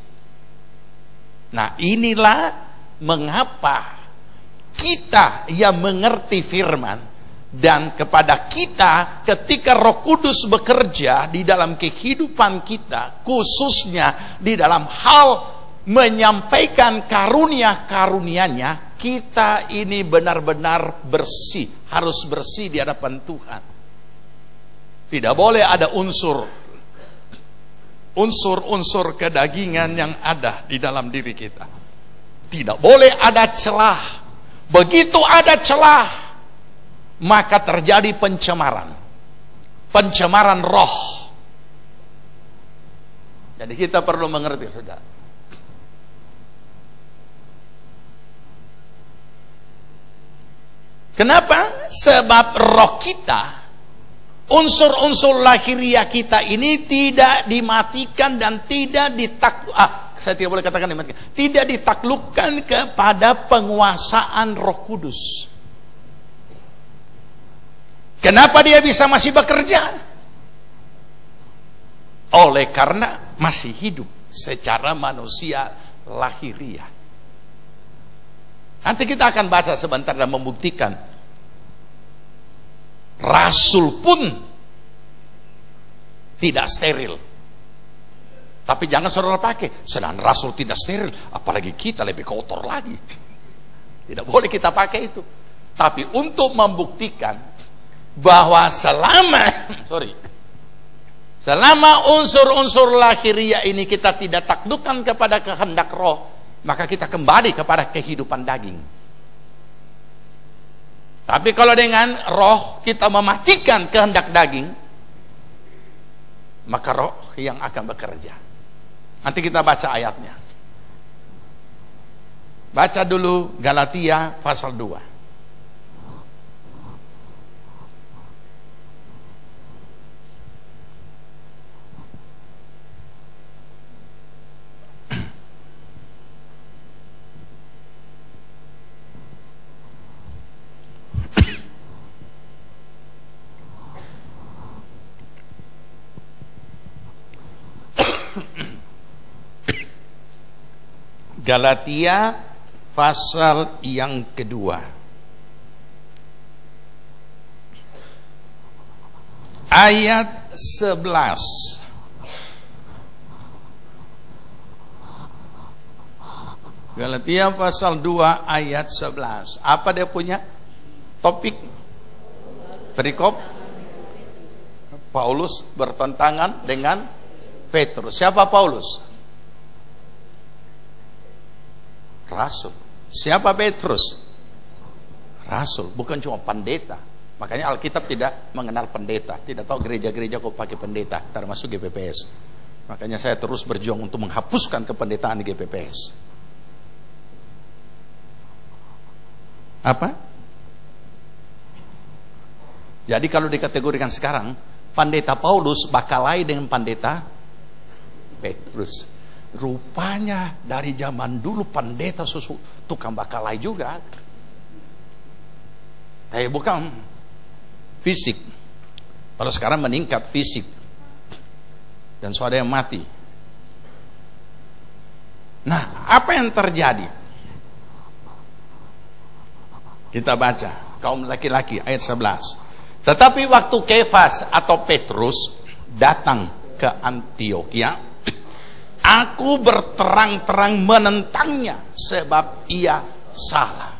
Nah, inilah mengapa kita yang mengerti firman, dan kepada kita ketika Roh Kudus bekerja di dalam kehidupan kita, khususnya di dalam hal menyampaikan karunia-karunia-Nya, kita ini benar-benar bersih, harus bersih di hadapan Tuhan. Tidak boleh ada unsur-unsur kedagingan yang ada di dalam diri kita. Tidak boleh ada celah. Begitu ada celah, maka terjadi pencemaran roh. Jadi kita perlu mengerti, saudara. Kenapa? Sebab roh kita, unsur-unsur lahiriah kita ini tidak dimatikan dan tidak saya tidak boleh katakan dimatikan, tidak ditaklukkan kepada penguasaan Roh Kudus. Kenapa dia bisa masih bekerja? Oleh karena masih hidup secara manusia lahiriah. Nanti kita akan baca sebentar dan membuktikan rasul pun tidak steril. Tapi jangan saudara pakai, sedang rasul tidak steril, apalagi kita lebih kotor lagi. Tidak boleh kita pakai itu. Tapi untuk membuktikan bahwa selama unsur-unsur lahiriah ini kita tidak taklukkan kepada kehendak roh, maka kita kembali kepada kehidupan daging. Tapi kalau dengan roh kita mematikan kehendak daging, maka roh yang akan bekerja. Nanti kita baca ayatnya. Baca dulu Galatia pasal 2. Galatia pasal yang kedua, ayat 11. Galatia pasal 2 ayat 11. Apa dia punya topik? Perikop Paulus bertentangan dengan Petrus. Siapa Paulus? Rasul. Siapa Petrus? Rasul, bukan cuma pendeta. Makanya Alkitab tidak mengenal pendeta. Tidak tahu gereja-gereja kok pakai pendeta, termasuk GPPS. Makanya saya terus berjuang untuk menghapuskan kependetaan di GPPS. Apa? Jadi kalau dikategorikan sekarang, pendeta Paulus bakalai dengan pendeta Petrus. Rupanya dari zaman dulu pendeta tukang bakalai juga. Tapi bukan fisik. Kalau sekarang meningkat fisik. Dan sudah ada yang mati. Nah, apa yang terjadi? Kita baca kaum laki-laki ayat 11. Tetapi waktu Kefas atau Petrus datang ke Antiokhia, aku berterang-terang menentangnya sebab ia salah.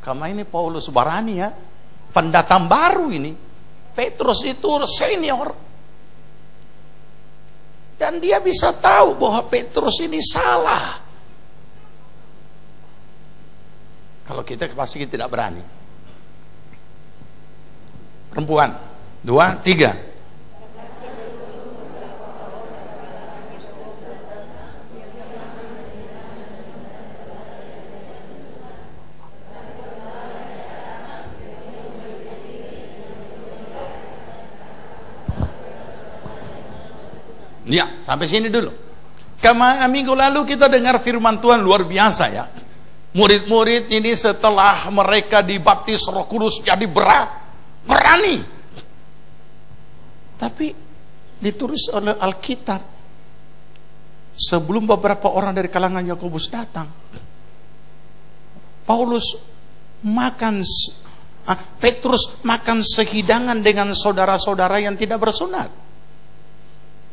Karena ini Paulus berani ya, pendatang baru ini. Petrus itu senior. Dan dia bisa tahu bahwa Petrus ini salah. Kalau kita pasti tidak berani. Perempuan, 2, 3. Ya, sampai sini dulu. Minggu lalu kita dengar firman Tuhan luar biasa ya. Murid-murid ini setelah mereka dibaptis Roh Kudus jadi berani. Tapi ditulis oleh Alkitab, sebelum beberapa orang dari kalangan Yakobus datang, Petrus makan sehidangan dengan saudara-saudara yang tidak bersunat.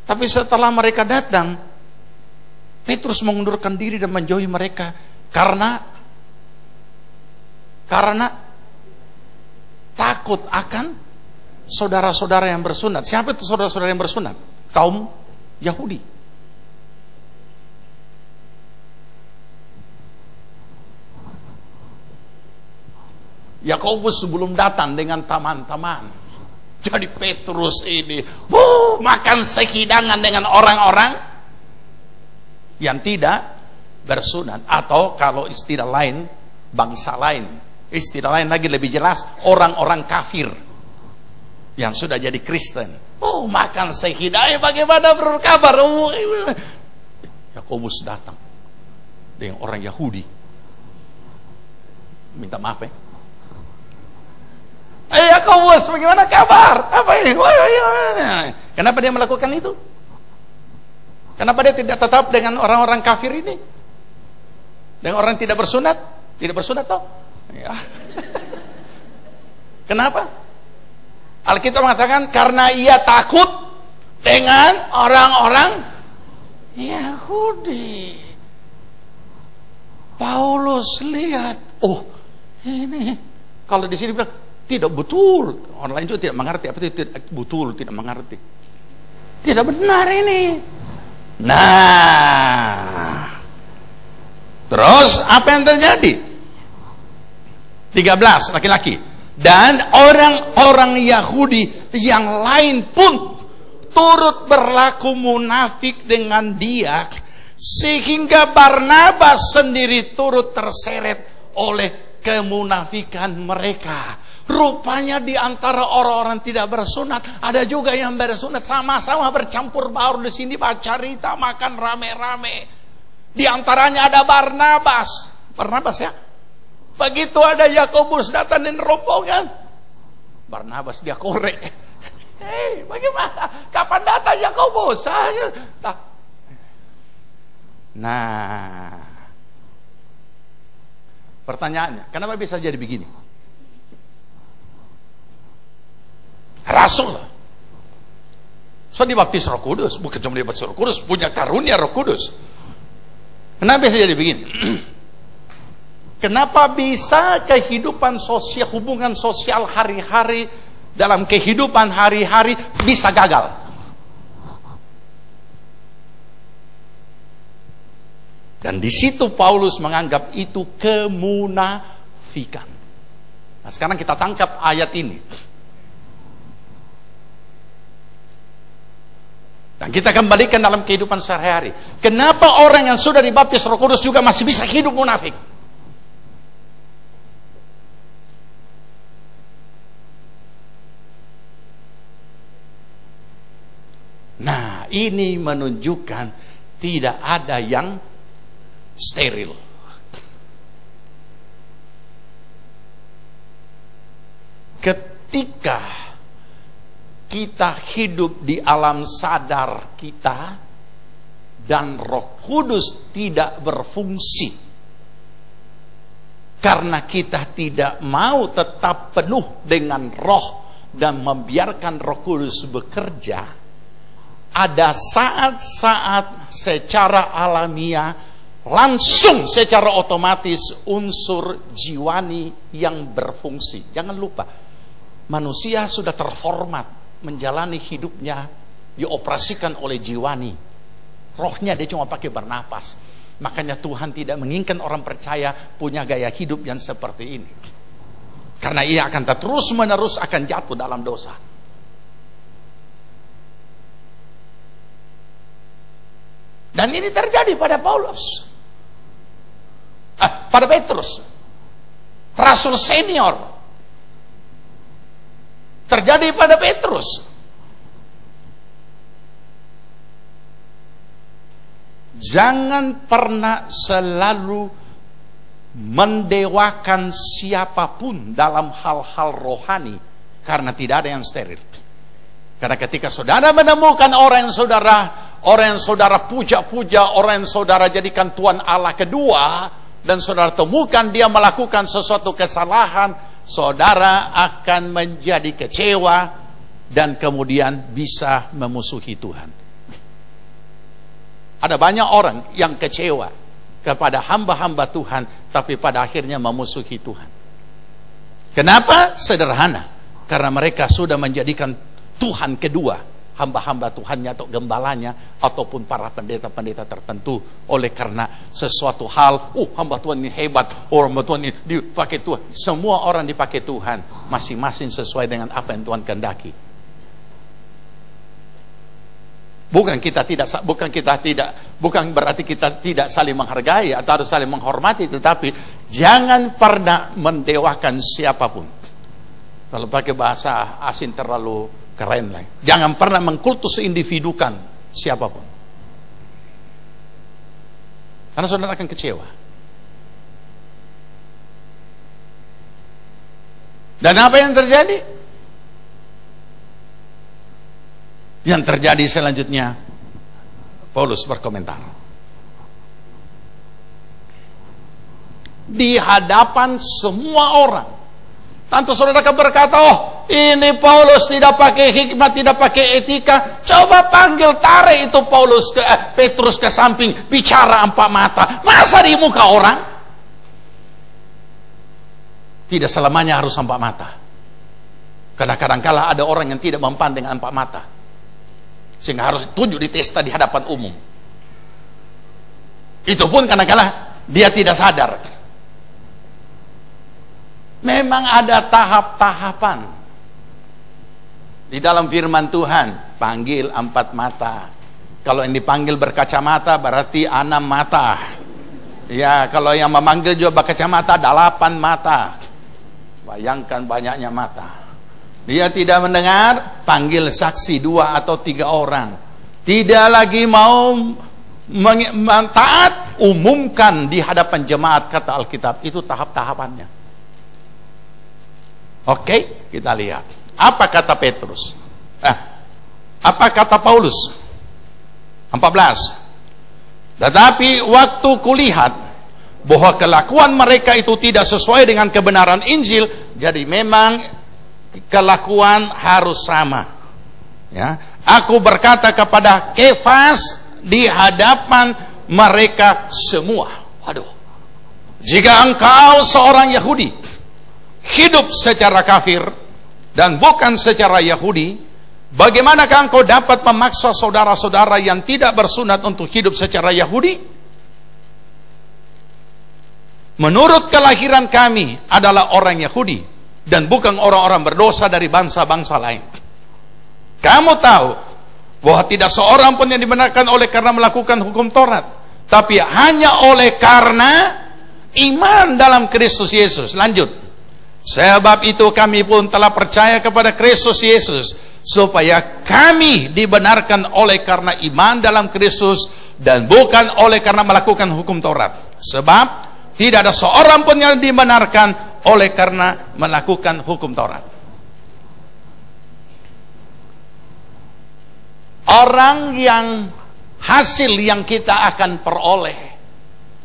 Tapi setelah mereka datang, Petrus mengundurkan diri dan menjauhi mereka karena takut akan saudara-saudara yang bersunat. Siapa itu saudara-saudara yang bersunat? Kaum Yahudi. Yakobus sebelum datang dengan teman-teman. Jadi Petrus ini makan sehidangan dengan orang-orang yang tidak bersunat, atau kalau istilah lain, bangsa lain. Istilah lain lagi lebih jelas, orang-orang kafir yang sudah jadi Kristen. Makan sehidangan, bagaimana berkabar? Yakobus datang dengan orang Yahudi, minta maaf ya. Yakobus, bagaimana kabar? Kenapa dia melakukan itu? Kenapa dia tidak tetap dengan orang-orang kafir ini? Dengan orang tidak bersunat? Tidak bersunat toh? Ya. Kenapa? Alkitab mengatakan karena ia takut dengan orang-orang Yahudi. Paulus lihat, ini kalau di sini bilang tidak betul, orang lain juga tidak mengerti. Apa itu tidak betul? Tidak mengerti. Tidak benar ini. Nah, terus apa yang terjadi? 13 laki-laki dan orang-orang Yahudi yang lain pun turut berlaku munafik dengan dia, sehingga Barnabas sendiri turut terseret oleh kemunafikan mereka. Rupanya di antara orang-orang tidak bersunat ada juga yang bersunat, sama-sama bercampur baur di sini, baca cerita, makan rame-rame. Di antaranya ada Barnabas ya. Begitu ada Yakobus datang dan rombongan, Barnabas dia korek. Bagaimana? Kapan datang Yakobus? Nah, pertanyaannya, kenapa bisa jadi begini? Rasul, so dibaptis Roh Kudus, bukan cuma dibaptis Roh Kudus, punya karunia Roh Kudus. Kenapa bisa jadi begini? Kenapa bisa kehidupan sosial, hubungan sosial hari-hari, dalam kehidupan hari-hari bisa gagal? Dan di situ Paulus menganggap itu kemunafikan. Nah, sekarang kita tangkap ayat ini. Dan kita kembalikan dalam kehidupan sehari-hari. Kenapa orang yang sudah dibaptis Roh Kudus juga masih bisa hidup munafik? Nah, ini menunjukkan tidak ada yang steril. Ketika kita hidup di alam sadar kita dan Roh Kudus tidak berfungsi karena kita tidak mau tetap penuh dengan Roh dan membiarkan Roh Kudus bekerja, ada saat-saat secara alamiah langsung secara otomatis unsur jiwani yang berfungsi. Jangan lupa, manusia sudah terformat menjalani hidupnya dioperasikan oleh jiwani. Rohnya dia cuma pakai bernapas. Makanya Tuhan tidak menginginkan orang percaya punya gaya hidup yang seperti ini, karena ia akan terus menerus akan jatuh dalam dosa. Dan ini terjadi pada Paulus, pada Petrus, rasul senior. Terjadi pada Petrus. Jangan pernah selalu mendewakan siapapun dalam hal-hal rohani, karena tidak ada yang steril. Karena ketika saudara menemukan orang yang saudara puja-puja, orang yang saudara jadikan Tuhan Allah kedua, dan saudara temukan dia melakukan sesuatu kesalahan, saudara akan menjadi kecewa dan kemudian bisa memusuhi Tuhan. Ada banyak orang yang kecewa kepada hamba-hamba Tuhan, tapi pada akhirnya memusuhi Tuhan. Kenapa? Sederhana, karena mereka sudah menjadikan Tuhan kedua, hamba-hamba Tuhannya atau gembalanya, ataupun para pendeta-pendeta tertentu. Oleh karena sesuatu hal, hamba Tuhan ini hebat, hamba Tuhan ini dipakai Tuhan. Semua orang dipakai Tuhan, masing-masing sesuai dengan apa yang Tuhan kehendaki. Bukan berarti kita tidak saling menghargai atau harus saling menghormati, tetapi jangan pernah mendewakan siapapun. Kalau pakai bahasa asing terlalu keren lah. Jangan pernah mengkultus individukan siapapun. Karena saudara akan kecewa. Dan apa yang terjadi? Yang terjadi selanjutnya, Paulus berkomentar. Di hadapan semua orang. Tentu saudara akan berkata, ini Paulus tidak pakai hikmat, tidak pakai etika. Coba panggil, tarik itu Petrus ke samping, bicara empat mata. Masa di muka orang? Tidak selamanya harus empat mata. Karena kadang-kala ada orang yang tidak mempan dengan empat mata, sehingga harus tunjuk di testa di hadapan umum. Itu pun kadang-kala dia tidak sadar. Memang ada tahap-tahapan di dalam firman Tuhan. Panggil empat mata. Kalau yang dipanggil berkacamata berarti 6 mata. Ya, kalau yang memanggil juga berkacamata 8 mata. Bayangkan banyaknya mata. Dia tidak mendengar, panggil saksi 2 atau 3 orang. Tidak lagi mau taat, umumkan di hadapan jemaat, kata Alkitab. Itu tahap-tahapannya. Oke, kita lihat. Apa kata Petrus? Apa kata Paulus? 14. Tetapi waktu kulihat bahwa kelakuan mereka itu tidak sesuai dengan kebenaran Injil, jadi memang kelakuan harus sama. Ya, aku berkata kepada Kefas di hadapan mereka semua. Waduh, jika engkau seorang Yahudi, hidup secara kafir dan bukan secara Yahudi, bagaimanakah engkau dapat memaksa saudara-saudara yang tidak bersunat untuk hidup secara Yahudi? Menurut kelahiran kami adalah orang Yahudi dan bukan orang-orang berdosa dari bangsa-bangsa lain. Kamu tahu bahwa tidak seorang pun yang dibenarkan oleh karena melakukan hukum Taurat, tapi hanya oleh karena iman dalam Kristus Yesus. Lanjut. Sebab itu kami pun telah percaya kepada Kristus Yesus, supaya kami dibenarkan oleh karena iman dalam Kristus dan bukan oleh karena melakukan hukum Taurat. Sebab tidak ada seorang pun yang dibenarkan oleh karena melakukan hukum Taurat. Orang yang hasil yang kita akan peroleh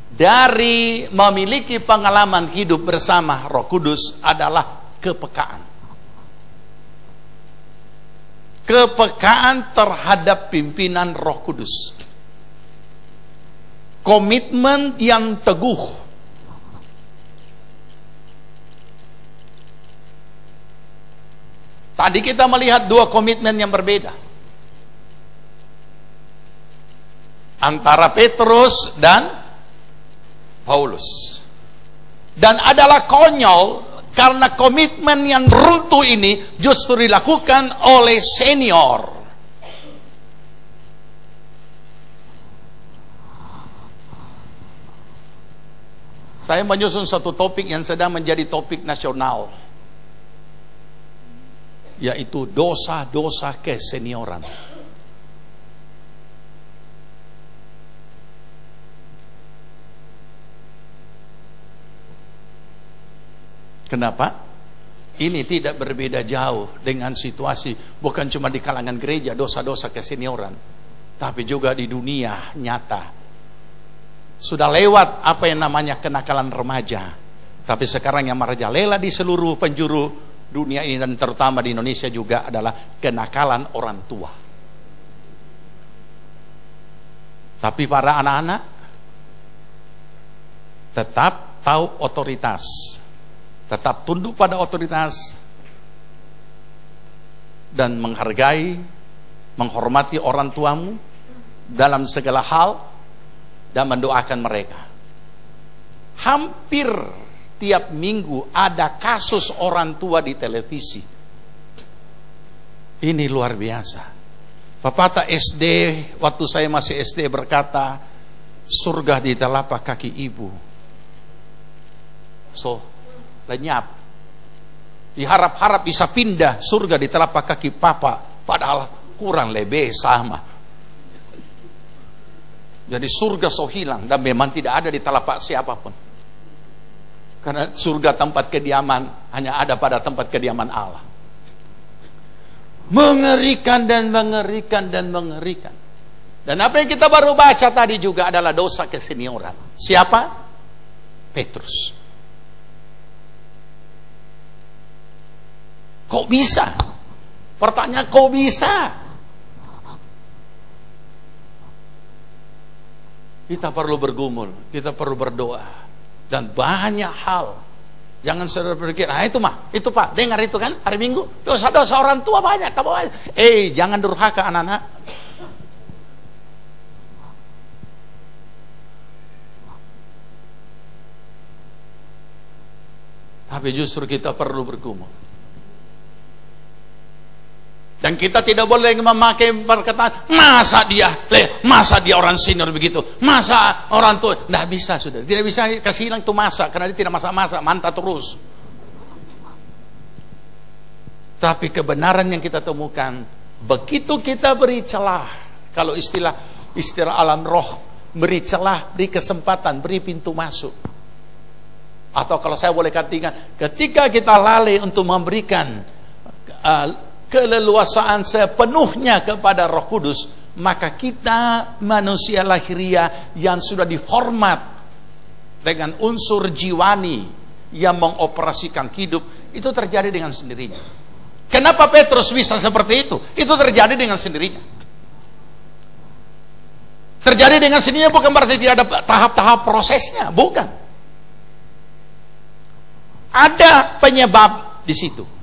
dari memiliki pengalaman hidup bersama Roh Kudus adalah kepekaan. Kepekaan terhadap pimpinan Roh Kudus. Komitmen yang teguh. Tadi kita melihat 2 komitmen yang berbeda antara Petrus dan Paulus. Dan adalah konyol karena komitmen yang runtuh ini justru dilakukan oleh senior. Saya menyusun satu topik yang sedang menjadi topik nasional, yaitu dosa-dosa kesenioran. Kenapa? Ini tidak berbeda jauh dengan situasi bukan cuma di kalangan gereja dosa-dosa kesenioran, tapi juga di dunia nyata. Sudah lewat apa yang namanya kenakalan remaja, tapi sekarang yang merajalela di seluruh penjuru dunia ini dan terutama di Indonesia juga adalah kenakalan orang tua. Tapi para anak-anak tetap tahu otoritas, tetap tunduk pada otoritas dan menghargai, menghormati orang tuamu dalam segala hal dan mendoakan mereka. Hampir tiap minggu ada kasus orang tua di televisi. Ini luar biasa. Pepatah SD waktu saya masih SD berkata, surga di telapak kaki ibu. So lenyap. Diharap-harap bisa pindah surga di telapak kaki papa, padahal kurang lebih sama. Jadi surga so hilang dan memang tidak ada di telapak siapapun. Karena surga tempat kediaman hanya ada pada tempat kediaman Allah. Mengerikan dan mengerikan dan mengerikan. Dan apa yang kita baru baca tadi juga adalah dosa kesenioran. Siapa? Petrus. Kok bisa? Pertanyaan, kok bisa? Kita perlu bergumul, kita perlu berdoa, dan banyak hal. Jangan saudara berpikir, itu Pak, dengar itu kan hari Minggu, dosa-dosa orang tua banyak. Jangan durhaka anak-anak. Tapi justru kita perlu bergumul. Dan kita tidak boleh memakai perkataan, masa dia orang senior begitu, masa orang tua, tidak bisa sudah, tidak bisa kasih hilang itu masa, karena dia tidak masa-masa, mantap terus. Tapi kebenaran yang kita temukan, begitu kita beri celah, kalau istilah alam roh, beri celah, beri kesempatan, beri pintu masuk. Atau kalau saya boleh katakan, ketika kita lalai untuk memberikan keleluasaan sepenuhnya kepada Roh Kudus, maka kita manusia lahiriah yang sudah diformat dengan unsur jiwani yang mengoperasikan hidup, itu terjadi dengan sendirinya. Kenapa Petrus bisa seperti itu? Itu terjadi dengan sendirinya. Terjadi dengan sendirinya bukan berarti tidak ada tahap-tahap prosesnya, bukan. Ada penyebab di situ.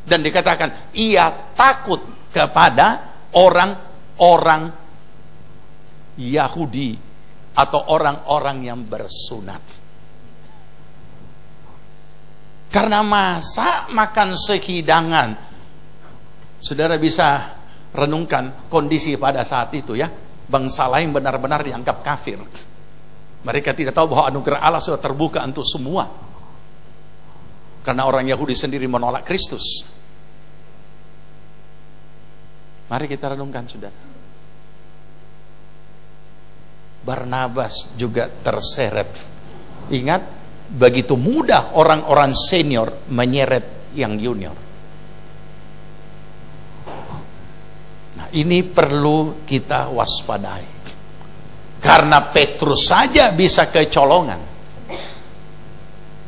Dan dikatakan ia takut kepada orang-orang Yahudi atau orang-orang yang bersunat. Karena makan sehidangan. Saudara bisa renungkan kondisi pada saat itu ya. Bangsa lain benar-benar dianggap kafir. Mereka tidak tahu bahwa anugerah Allah sudah terbuka untuk semua. Karena orang Yahudi sendiri menolak Kristus. Mari kita renungkan saudara. Barnabas juga terseret. Ingat, begitu mudah orang-orang senior menyeret yang junior. Nah, ini perlu kita waspadai. Karena Petrus saja bisa kecolongan.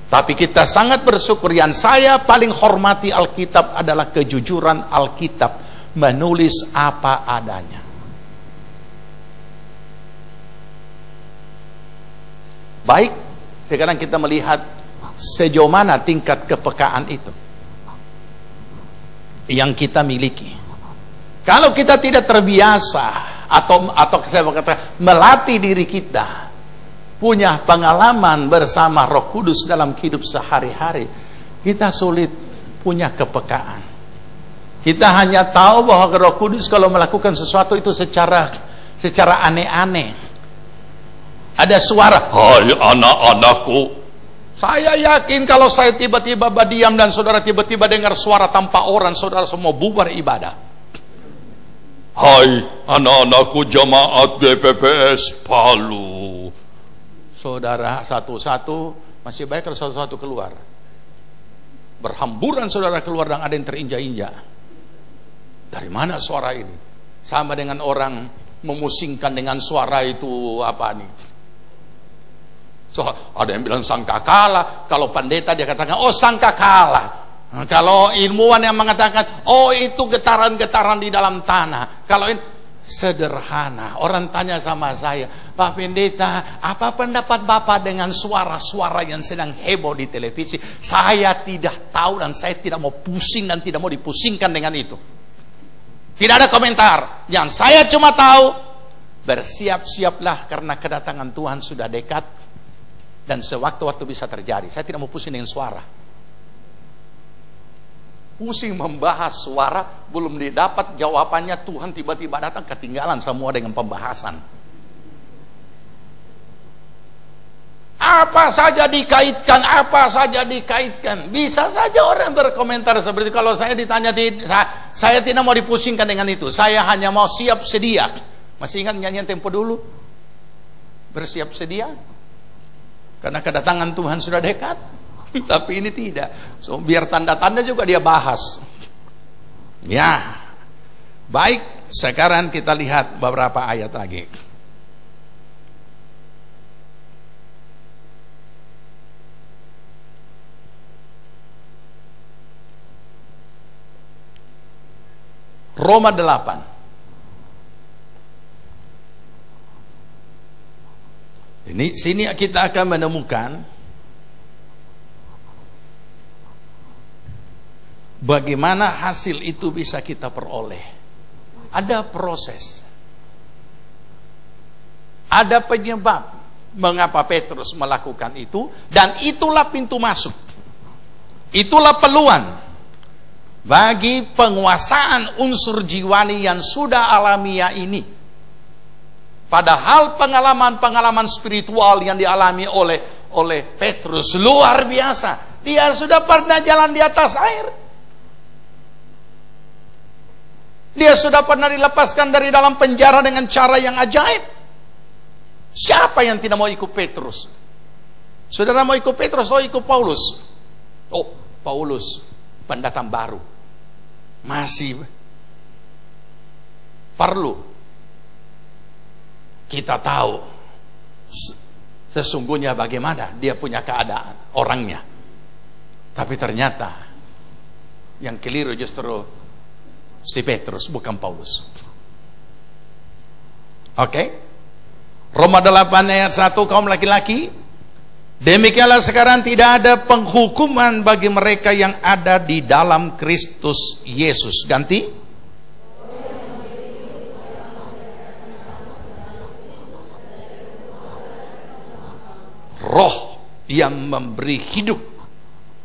Tapi kita sangat bersyukur, yang saya paling hormati Alkitab adalah kejujuran Alkitab, menulis apa adanya. Baik, sekarang kita melihat sejauh mana tingkat kepekaan itu yang kita miliki. Kalau kita tidak terbiasa atau saya berkata melatih diri kita, punya pengalaman bersama Roh Kudus dalam hidup sehari-hari, kita sulit punya kepekaan. Kita hanya tahu bahwa Roh Kudus kalau melakukan sesuatu itu secara aneh-aneh. Ada suara, "Hai anak-anakku." Saya yakin kalau saya tiba-tiba berdiam dan saudara tiba-tiba dengar suara tanpa orang, saudara semua bubar ibadah. "Hai anak-anakku jemaat GPPS Palu." Saudara satu-satu, masih baik kalau satu-satu keluar. Berhamburan saudara keluar dan ada yang terinjak-injak. Dari mana suara ini? Sama dengan orang memusingkan dengan suara itu apa nih? So, ada yang bilang sangkakala. Kalau pendeta dia katakan, oh sangkakala. Nah, kalau ilmuwan yang mengatakan, oh itu getaran-getaran di dalam tanah. Kalau ini sederhana. Orang tanya sama saya, Pak Pendeta, apa pendapat Bapak dengan suara-suara yang sedang heboh di televisi? Saya tidak tahu dan saya tidak mau pusing dan tidak mau dipusingkan dengan itu. Tidak ada komentar. Yang saya cuma tahu, bersiap-siaplah karena kedatangan Tuhan sudah dekat. Dan sewaktu-waktu bisa terjadi. Saya tidak mau pusing dengan suara. Pusing membahas suara, belum didapat jawabannya, Tuhan tiba-tiba datang, ketinggalan semua dengan pembahasan. Apa saja dikaitkan. Bisa saja orang berkomentar seperti itu. Kalau saya ditanya, saya tidak mau dipusingkan dengan itu. Saya hanya mau siap sedia. Masih ingat nyanyian Tempo dulu? Bersiap sedia. Karena kedatangan Tuhan sudah dekat. Tapi ini tidak. So, biar tanda-tanda juga dia bahas. Ya. Baik, sekarang kita lihat beberapa ayat lagi. Roma 8. Sini kita akan menemukan bagaimana hasil itu bisa kita peroleh. Ada proses. Ada penyebab mengapa Petrus melakukan itu, dan itulah pintu masuk. Itulah peluang bagi penguasaan unsur jiwani yang sudah alamiah ini. Padahal pengalaman-pengalaman spiritual yang dialami oleh Petrus luar biasa. Dia sudah pernah jalan di atas air. Dia sudah pernah dilepaskan dari dalam penjara dengan cara yang ajaib. Siapa yang tidak mau ikut Petrus? Saudara mau ikut Petrus atau ikut Paulus? Oh, Paulus, pendatang baru. Masih perlu kita tahu sesungguhnya bagaimana dia punya keadaan orangnya. Tapi ternyata yang keliru justru si Petrus, bukan Paulus. Oke? Roma 8 ayat 1, kaum laki-laki, demikianlah sekarang tidak ada penghukuman bagi mereka yang ada di dalam Kristus Yesus. Ganti. Roh yang memberi hidup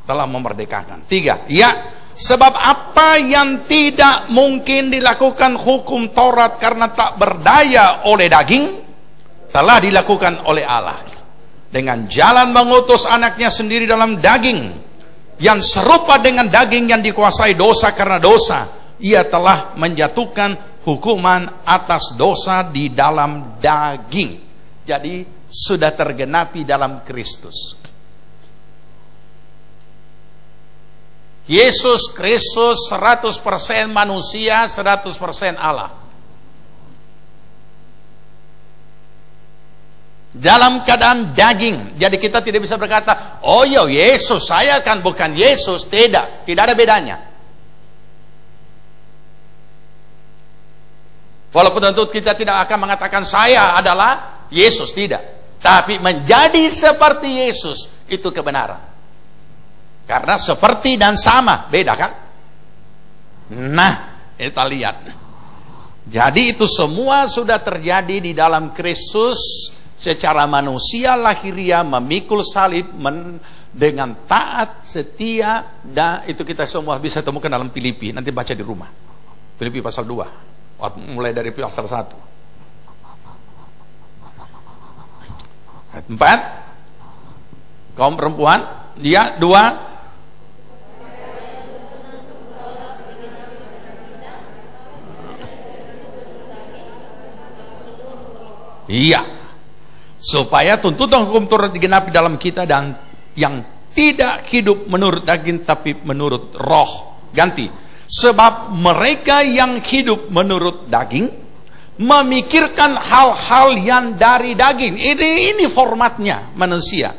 telah memerdekakan. 3. Ya, sebab apa yang tidak mungkin dilakukan hukum Taurat karena tak berdaya oleh daging, telah dilakukan oleh Allah. Dengan jalan mengutus anaknya sendiri dalam daging, yang serupa dengan daging yang dikuasai dosa karena dosa, ia telah menjatuhkan hukuman atas dosa di dalam daging. Jadi sudah tergenapi dalam Kristus. Yesus Kristus 100% manusia, 100% Allah. Dalam keadaan daging. Jadi kita tidak bisa berkata, oh ya Yesus, saya kan bukan Yesus. Tidak ada bedanya. Walaupun tentu kita tidak akan mengatakan saya adalah Yesus, tidak. Tapi menjadi seperti Yesus itu kebenaran. Karena seperti dan sama, beda kan? Nah, kita lihat. Jadi itu semua sudah terjadi di dalam Kristus secara manusia lahiriah, memikul salib dengan taat, setia, dan itu kita semua bisa temukan dalam Filipi. Nanti baca di rumah. Filipi pasal 2, mulai dari pasal 1. 4. Kaum perempuan, dia 2. Iya. Supaya tuntutan hukum Taurat digenapi dalam kita, dan yang tidak hidup menurut daging tapi menurut roh. Ganti. Sebab mereka yang hidup menurut daging memikirkan hal-hal yang dari daging. Ini formatnya manusia.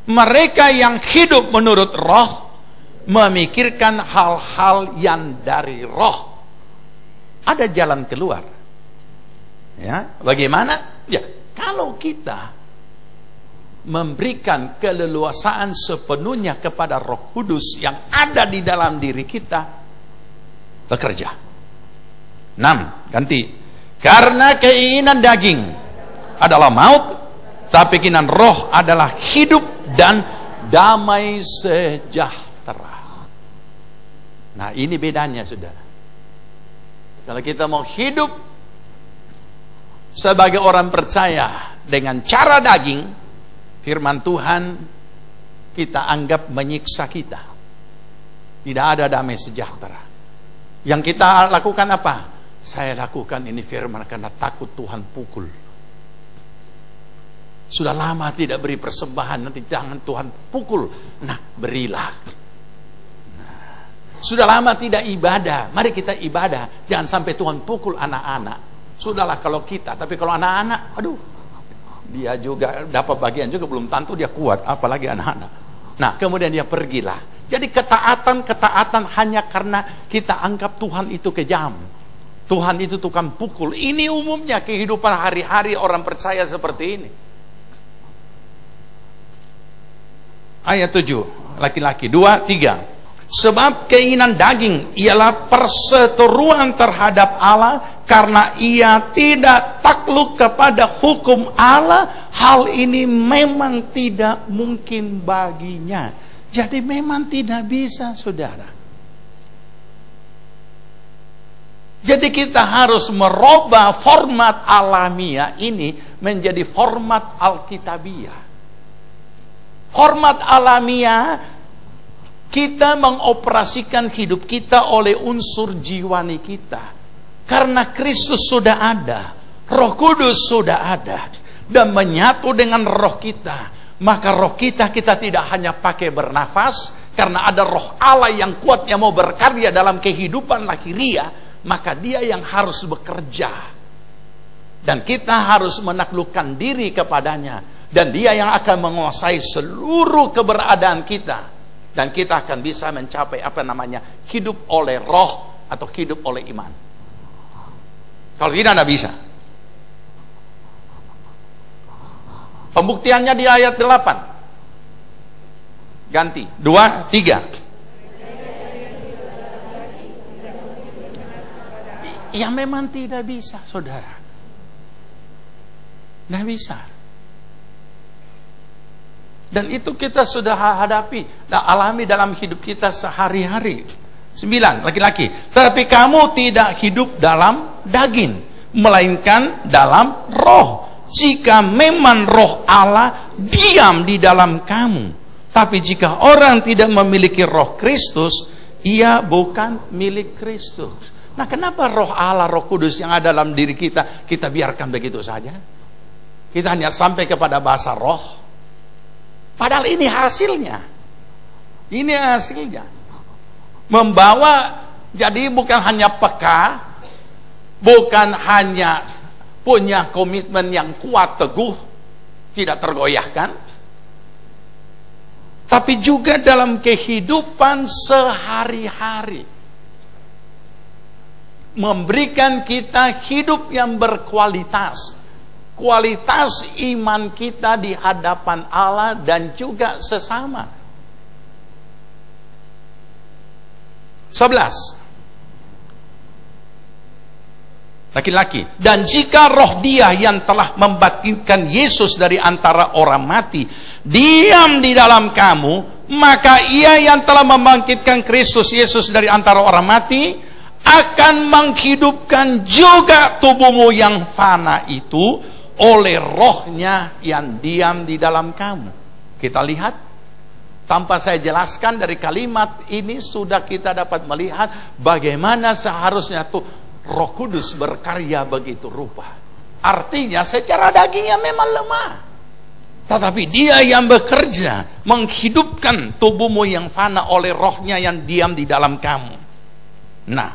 Mereka yang hidup menurut roh memikirkan hal-hal yang dari roh. Ada jalan keluar. Ya, bagaimana? Ya, kalau kita memberikan keleluasaan sepenuhnya kepada Roh Kudus yang ada di dalam diri kita bekerja. 6, ganti. Karena keinginan daging adalah maut, tapi keinginan roh adalah hidup dan damai sejahtera. Nah, ini bedanya, saudara. Kalau kita mau hidup sebagai orang percaya dengan cara daging, firman Tuhan kita anggap menyiksa kita. Tidak ada damai sejahtera. Yang kita lakukan apa? Saya lakukan ini firman karena takut Tuhan pukul. Sudah lama tidak beri persembahan, nanti jangan Tuhan pukul. Nah, berilah. Sudah lama tidak ibadah, mari kita ibadah. Jangan sampai Tuhan pukul anak-anak. Sudahlah kalau kita, tapi kalau anak-anak, aduh, dia juga dapat bagian juga belum tentu dia kuat, apalagi anak-anak. Nah, kemudian dia pergilah. Jadi ketaatan hanya karena kita anggap Tuhan itu kejam. Tuhan itu tukang pukul. Ini umumnya kehidupan hari-hari orang percaya seperti ini. Ayat 7, laki-laki 2, 3. Sebab keinginan daging ialah perseteruan terhadap Allah, karena ia tidak takluk kepada hukum Allah. Hal ini memang tidak mungkin baginya. Jadi memang tidak bisa, saudara. Jadi kita harus merubah format alamiah ini menjadi format alkitabiah. Format alamiah, kita mengoperasikan hidup kita oleh unsur jiwani kita. Karena Kristus sudah ada, Roh Kudus sudah ada, dan menyatu dengan roh kita. Maka roh kita tidak hanya pakai bernafas, karena ada roh Allah yang kuat yang mau berkarya dalam kehidupan lahiriah. Maka dia yang harus bekerja. Dan kita harus menaklukkan diri kepadanya. Dan dia yang akan menguasai seluruh keberadaan kita. Dan kita akan bisa mencapai hidup oleh roh atau hidup oleh iman. Kalau tidak bisa. Pembuktiannya di ayat 8. Ganti 2, 3. Ya memang tidak bisa, saudara. Tidak bisa. Dan itu kita sudah hadapi dan alami dalam hidup kita sehari-hari. 9, laki-laki. Tapi kamu tidak hidup dalam daging, melainkan dalam roh. Jika memang roh Allah diam di dalam kamu. Tapi jika orang tidak memiliki roh Kristus, ia bukan milik Kristus. Nah, kenapa roh Allah, Roh Kudus yang ada dalam diri kita biarkan begitu saja? Kita hanya sampai kepada bahasa roh. Padahal ini hasilnya. Ini hasilnya. Membawa, jadi bukan hanya peka, bukan hanya punya komitmen yang kuat, teguh, tidak tergoyahkan, tapi juga dalam kehidupan sehari-hari. Memberikan kita hidup yang berkualitas. Kualitas iman kita di hadapan Allah dan juga sesama. 11. Laki-laki. Dan jika roh dia yang telah membangkitkan Yesus dari antara orang mati diam di dalam kamu, maka ia yang telah membangkitkan Kristus Yesus dari antara orang mati akan menghidupkan juga tubuhmu yang fana itu oleh rohnya yang diam di dalam kamu. Kita lihat, tanpa saya jelaskan dari kalimat ini sudah kita dapat melihat bagaimana seharusnya tuh Roh Kudus berkarya begitu rupa. Artinya secara dagingnya memang lemah. Tetapi Dia yang bekerja menghidupkan tubuhmu yang fana oleh Roh-Nya yang diam di dalam kamu. Nah,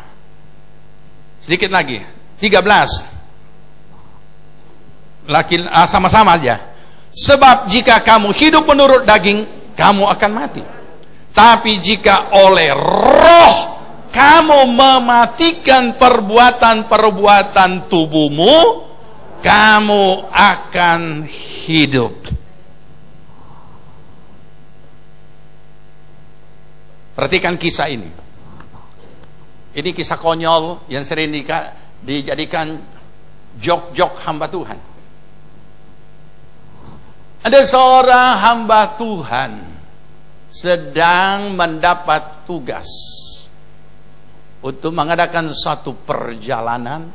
sedikit lagi 13. Sama-sama aja. Sebab jika kamu hidup menurut daging, kamu akan mati. Tapi jika oleh Roh kamu mematikan perbuatan-perbuatan tubuhmu, kamu akan hidup. Perhatikan kisah ini. Ini kisah konyol yang sering dijadikan jok-jok hamba Tuhan. Ada seorang hamba Tuhan sedang mendapat tugas untuk mengadakan suatu perjalanan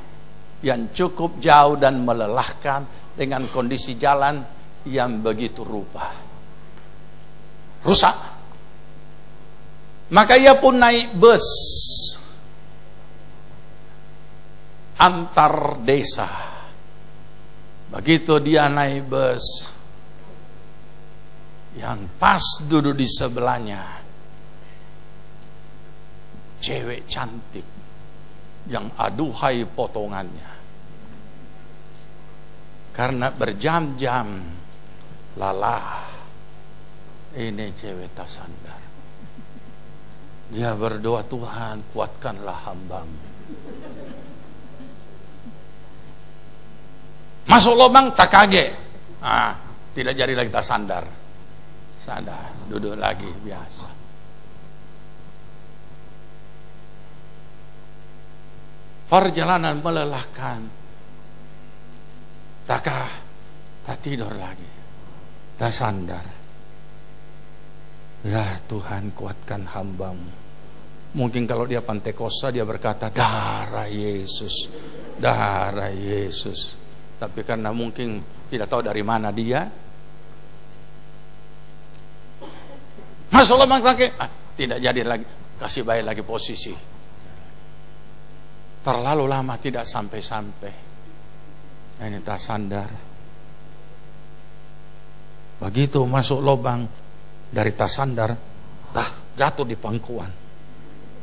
yang cukup jauh dan melelahkan dengan kondisi jalan yang begitu rupa. Rusak. Maka ia pun naik bus antar desa. Begitu dia naik bus, yang pas duduk di sebelahnya cewek cantik yang aduhai potongannya. Karena berjam-jam lalah, ini cewek tak sadar. Dia berdoa, Tuhan kuatkanlah hamba-Mu. Masuk lubang tak kaget. Tidak jadi lagi tak sadar. Sadar, duduk lagi biasa. Perjalanan melelahkan. Tak tidur lagi. Tak sadar. Ya Tuhan kuatkan hamba-Mu. Mungkin kalau dia Pantekosta dia berkata darah Yesus, darah Yesus. Tapi karena mungkin tidak tahu dari mana dia, masuk lubang sakit, tidak jadi lagi, kasih baik lagi posisi. Terlalu lama tidak sampai-sampai. Ini tak sadar. Begitu masuk lubang, dari tak sadar, jatuh di pangkuan.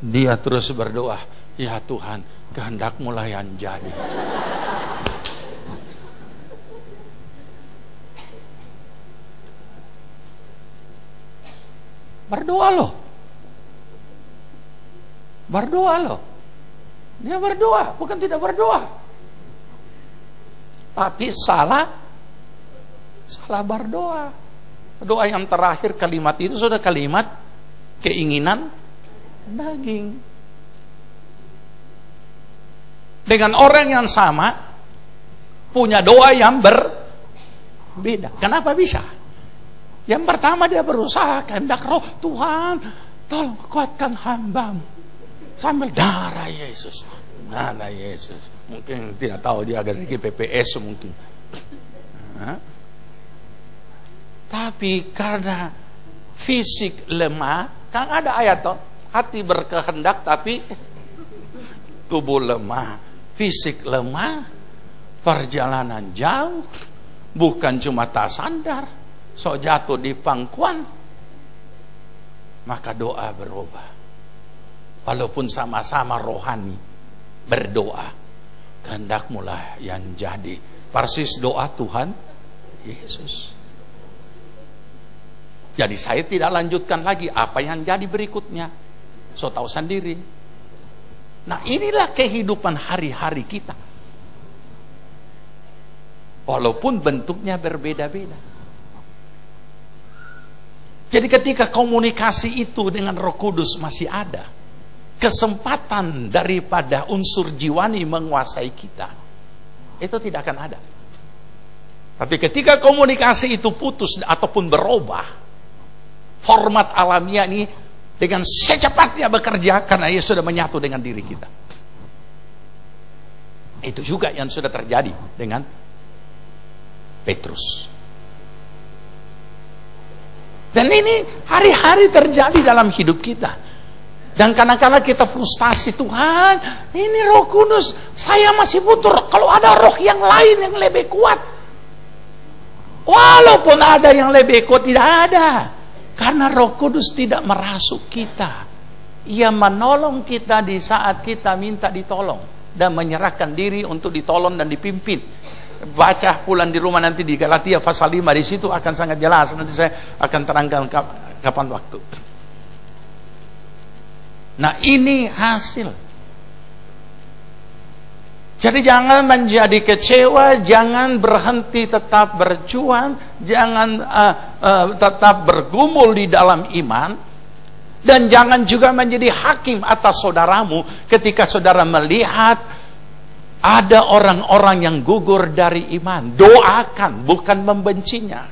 Dia terus berdoa, ya Tuhan, kehendak-Mu lah yang jadi. Berdoa loh. Berdoa loh. Dia berdoa, bukan tidak berdoa. Tapi salah berdoa. Doa yang terakhir kalimat itu sudah kalimat keinginan daging. Dengan orang yang sama punya doa yang berbeda. Kenapa bisa? Yang pertama dia berusaha kehendak Roh, Tuhan tolong kuatkan hamba-Mu sambil darah Yesus. Darah Yesus. Mungkin tidak tahu dia agak lagi PPS mungkin. Tapi karena fisik lemah, kan ada ayat toh, hati berkehendak tapi tubuh lemah, fisik lemah, perjalanan jauh, bukan cuma tak sadar, so jatuh di pangkuan, maka doa berubah. Walaupun sama-sama rohani berdoa, kehendak-Mu lah yang jadi. Persis doa Tuhan Yesus. Jadi saya tidak lanjutkan lagi apa yang jadi berikutnya. So tahu sendiri. Nah inilah kehidupan hari-hari kita. Walaupun bentuknya berbeda-beda. Jadi ketika komunikasi itu dengan Roh Kudus masih ada, kesempatan daripada unsur jiwani menguasai kita, itu tidak akan ada. Tapi ketika komunikasi itu putus ataupun berubah, format alamiah ini dengan secepatnya bekerja karena ia sudah menyatu dengan diri kita. Itu juga yang sudah terjadi dengan Petrus. Dan ini hari-hari terjadi dalam hidup kita. Dan kadang-kadang kita frustasi, Tuhan, ini Roh Kudus, saya masih butuh. Kalau ada roh yang lain yang lebih kuat, Walaupun ada yang lebih kuat, tidak ada. Karena Roh Kudus tidak merasuk kita. Ia menolong kita di saat kita minta ditolong. Dan menyerahkan diri untuk ditolong dan dipimpin. Baca pulang di rumah nanti di Galatia pasal 5. Di situ akan sangat jelas. Nanti saya akan terangkan kapan waktu. Nah, ini hasil. Jadi jangan menjadi kecewa, jangan berhenti tetap berjuang, jangan tetap bergumul di dalam iman, dan jangan juga menjadi hakim atas saudaramu ketika saudara melihat ada orang-orang yang gugur dari iman. Doakan, bukan membencinya.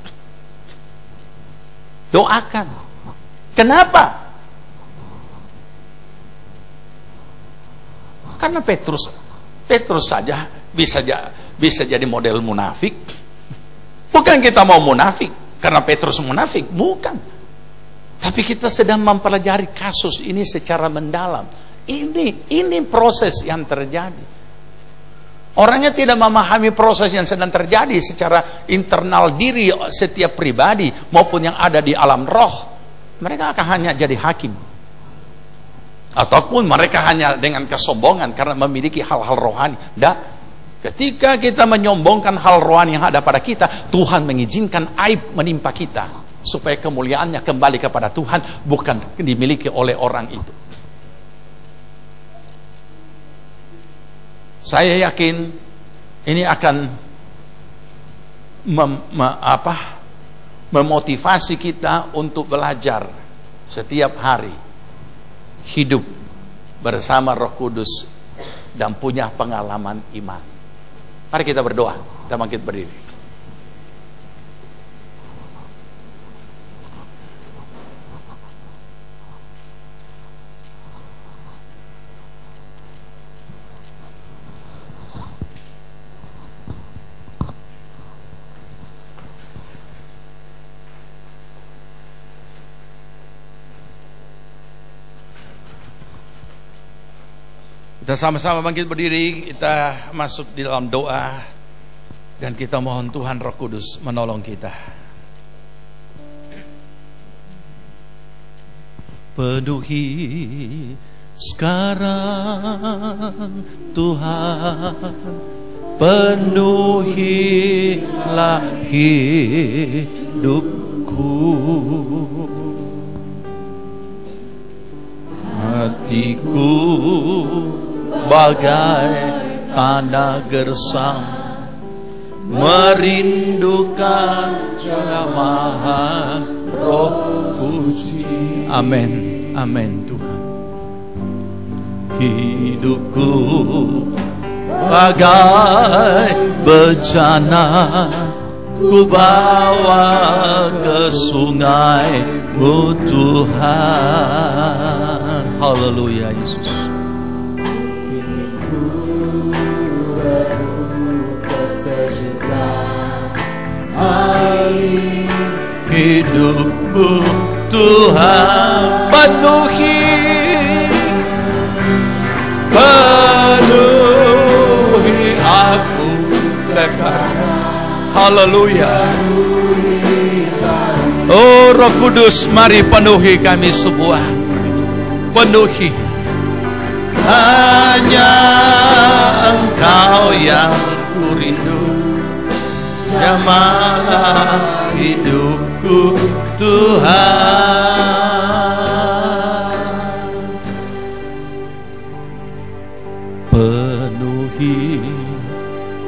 Doakan. Kenapa? Karena Petrus saja bisa jadi model munafik. Bukan kita mau munafik karena Petrus munafik, bukan. Tapi kita sedang mempelajari kasus ini secara mendalam. Ini proses yang terjadi. Orangnya tidak memahami proses yang sedang terjadi secara internal diri setiap pribadi maupun yang ada di alam roh. Mereka akan hanya jadi hakim. Ataupun mereka hanya dengan kesombongan karena memiliki hal-hal rohani. Ketika kita menyombongkan hal rohani yang ada pada kita, Tuhan mengizinkan aib menimpa kita supaya kemuliaannya kembali kepada Tuhan, bukan dimiliki oleh orang itu. Saya yakin ini akan memotivasi kita untuk belajar setiap hari, hidup bersama Roh Kudus dan punya pengalaman iman. Mari kita berdoa dan bangkit berdiri. Kita sama-sama bangkit berdiri, kita masuk di dalam doa dan kita mohon Tuhan Roh Kudus menolong kita. Penuhi sekarang Tuhan, penuhilah hidupku, hatiku bagai tanah gersang, merindukan jamahan Roh Suci. Amin, amin Tuhan. Hidupku bagai bejana, ku bawa ke sungai-Mu Tuhan. Haleluya Yesus. Hidupku Tuhan, penuhi aku sekarang. Haleluya. Oh Roh Kudus, mari penuhi kami semua. Penuhi. Hanya Engkau yang ku rindu, jamalah hidupku Tuhan. Penuhi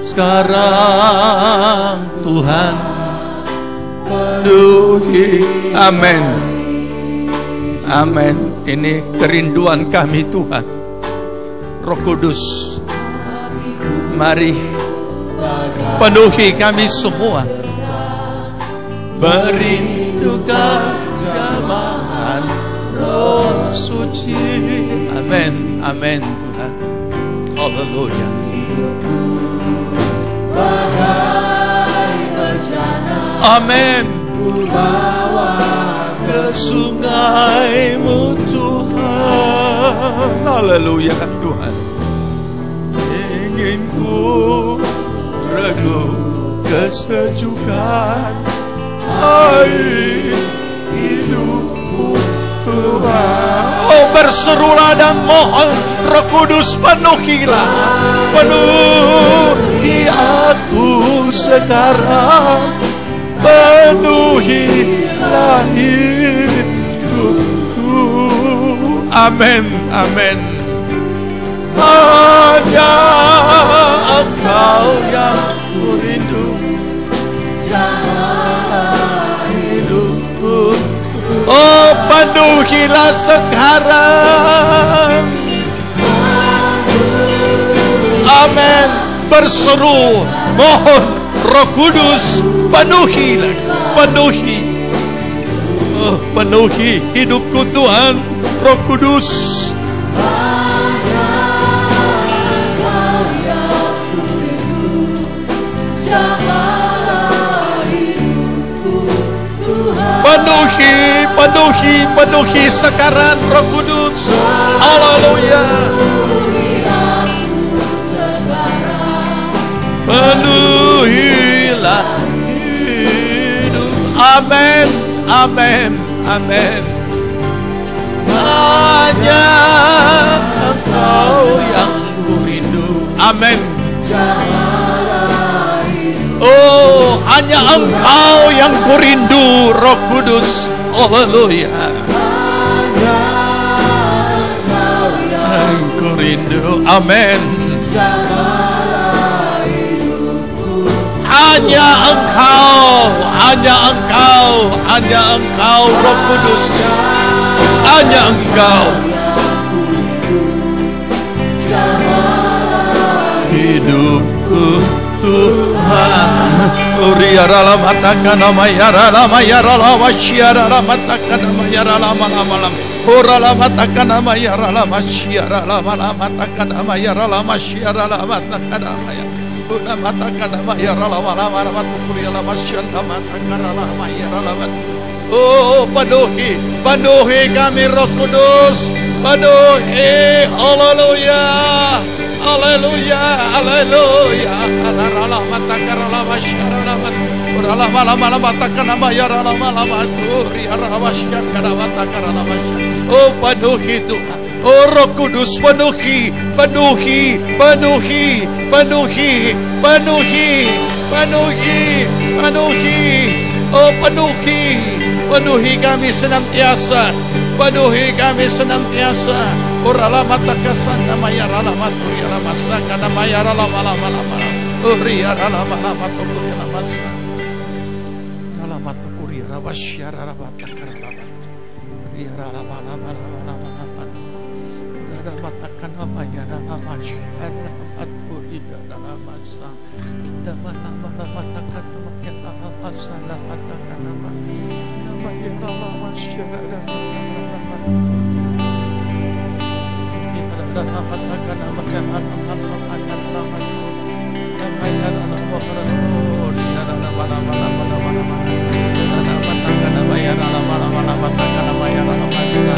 sekarang Tuhan, penuhi. Amin, amin. Ini kerinduan kami Tuhan. Roh Kudus, mari penuhi kami semua. Merindukan jamahan Roh Suci. Amin, amin Tuhan. Haleluya. Amin. Ke sungai-Mu Tuhan. Haleluya Tuhan. Ingin ku regu ke kesejukan air hidupku Tuhan. Oh, berserulah dan mohon Roh Kudus penuhilah, penuhi aku sekarang, penuhilah hidupku. Amin, amin. Hanya Engkau yang ku rindu, hidupku. Oh, penuhilah sekarang. Amin. Berseru, mohon Roh Kudus penuhilah, penuhi. Oh, penuhi hidupku Tuhan, Roh Kudus. Penuhi, penuhi, penuhi sekarang Roh Kudus. Haleluya. Penuhilah hidup. Amin, amin, amin. Hanya Engkau yang ku rindu. Amin. Oh, hanya Engkau yang ku rindu, Roh Kudus. Haleluya. Ku rindu. Amin. Hanya Engkau, hanya Engkau, hanya Engkau, Roh Kudus. Hanya Engkau. Hidupku Tuhan. Uriara lama takkan nama yara lama yara lama syiara lama takkan nama yara lama lama lama. Ura lama takkan nama yara lama syiara lama lama takkan nama yara lama syiara lama takkan nama yara. Ura mata takkan nama yara lama lama lama tukuria lama syiara lama takkan lama yara lama. Oh, penuhi, penuhi kami Roh Kudus, penuhi. Haleluya. Haleluya, haleluya. Lama takkan lama syiara lama. Ura lama lama lama takkan nama yara lama lama tukuria lama syiara lama takkan lama syiara. Oh, penuhi Tuhan. Oh, Roh Kudus penuhi, penuhi, penuhi, penuhi, penuhi, penuhi, penuhi. Oh, penuhi, penuhi kami senantiasa, penuhi kami senantiasa. Uralama takasan nama yara lama turia lama saka nama yara lama lama lama. Uria lama lama turia lama saka. Lama turia lama syara lama takar lama. Uria lama lama lama lama lama. Lama takkan nama yara lama syara lama turia lama saka. Lama lama lama takkan nama yara lama saka lama takkan nama. Nama yara lama syara lama lama. Lama takkan nama yara lama lama lama. Nama yara lama lama lama lama lama lama. Lama takkan nama yara lama lama lama takkan nama yara lama saka.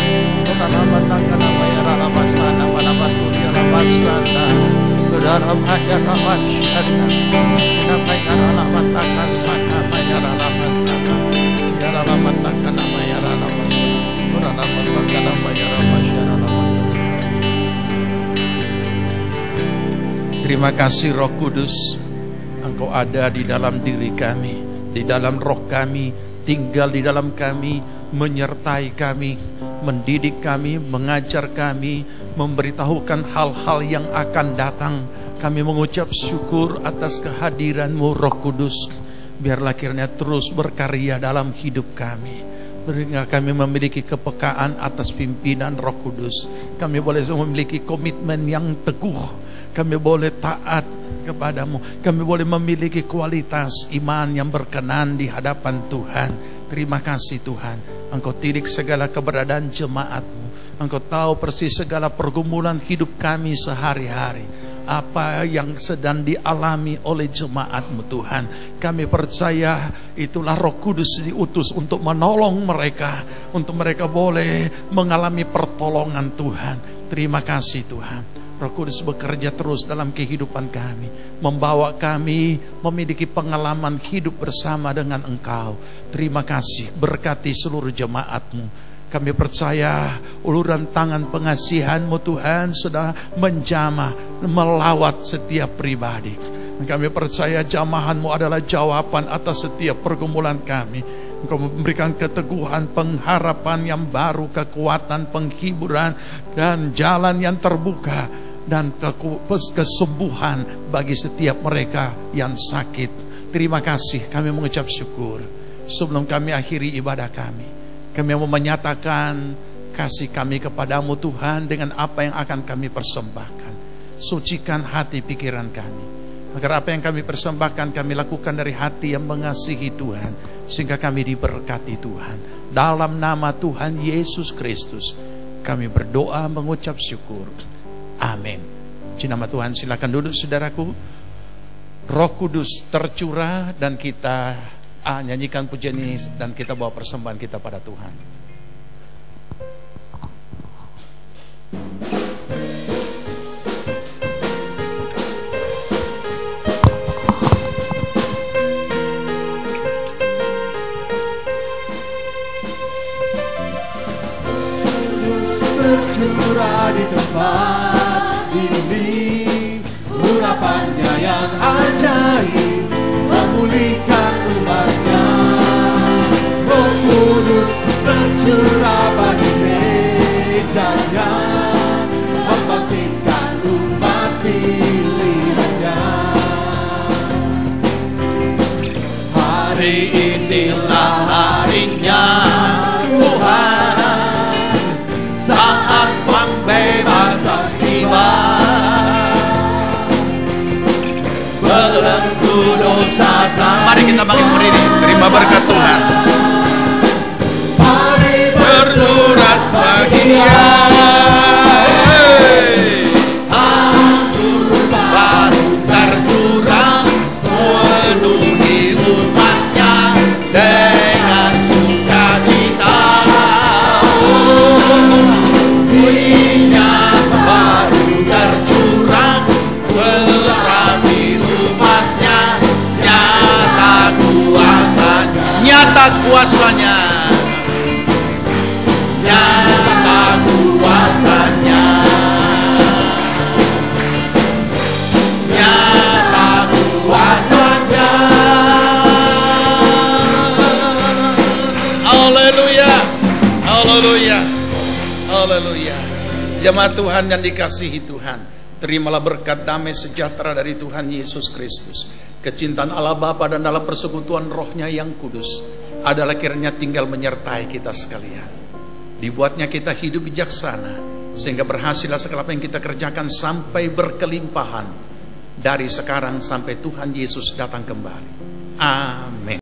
Lama takkan nama yara lama saka lama lama turia lama saka. Lama yara lama syara. Nama yara lama takkan saka nama yara lama saka. Yara lama takkan nama yara lama saka. Lama takkan nama yara lama syara lama. Terima kasih Roh Kudus, Engkau ada di dalam diri kami, di dalam roh kami, tinggal di dalam kami, menyertai kami, mendidik kami, mengajar kami, memberitahukan hal-hal yang akan datang. Kami mengucap syukur atas kehadiran-Mu Roh Kudus. Biarlah kiranya terus berkarya dalam hidup kami. Sehingga kami memiliki kepekaan atas pimpinan Roh Kudus. Kami boleh memiliki komitmen yang teguh. Kami boleh taat kepadamu. Kami boleh memiliki kualitas iman yang berkenan di hadapan Tuhan. Terima kasih Tuhan. Engkau tilik segala keberadaan jemaat-Mu. Engkau tahu persis segala pergumulan hidup kami sehari-hari. apa yang sedang dialami oleh jemaat-Mu Tuhan. Kami percaya itulah Roh Kudus diutus untuk menolong mereka, untuk mereka boleh mengalami pertolongan Tuhan. Terima kasih Tuhan. Roh Kudus bekerja terus dalam kehidupan kami, membawa kami memiliki pengalaman hidup bersama dengan Engkau. Terima kasih, berkati seluruh jemaat-Mu. Kami percaya uluran tangan pengasihan-Mu Tuhan sudah menjamah, melawat setiap pribadi. Kami percaya jamahan-Mu adalah jawaban atas setiap pergumulan kami. Engkau memberikan keteguhan, pengharapan yang baru, kekuatan, penghiburan, dan jalan yang terbuka, dan kesembuhan bagi setiap mereka yang sakit. Terima kasih, kami mengucap syukur. Sebelum kami akhiri ibadah kami mau menyatakan kasih kami kepadamu Tuhan dengan apa yang akan kami persembahkan. Sucikan hati pikiran kami, agar apa yang kami persembahkan kami lakukan dari hati yang mengasihi Tuhan, sehingga kami diberkati Tuhan. Dalam nama Tuhan Yesus Kristus kami berdoa mengucap syukur. Amin. Di nama Tuhan, silakan duduk saudaraku. Roh Kudus tercurah dan kita nyanyikan pujian ini dan kita bawa persembahan kita pada Tuhan. Tercurah di tempat ini, urapannya yang ajaib memulihkan umatnya. Roh Kudus tercurah bagi mejanya, membangkitkan umat pilihannya. Hari inilah harinya Tuhan, saat pembebasan tiba. Belenggu dosa. Mari kita bangkit berdiri, terima berkat Tuhan. Mari bersurat bahagia, anggur baru tercurah, penuhi umatnya dengan sukacita. Minyak baru tercurah, berapi umatnya, nyata kuasanya, nyata kuasanya, nyata kuasanya, nyata kuasanya. Haleluya, haleluya, haleluya. Jemaat Tuhan yang dikasihi Tuhan, terimalah berkat damai sejahtera dari Tuhan Yesus Kristus. Kecintaan Allah Bapa dan dalam persekutuan Roh-Nya yang kudus adalah kiranya tinggal menyertai kita sekalian. Dibuatnya kita hidup bijaksana, sehingga berhasillah segala apa yang kita kerjakan sampai berkelimpahan, dari sekarang sampai Tuhan Yesus datang kembali. Amin.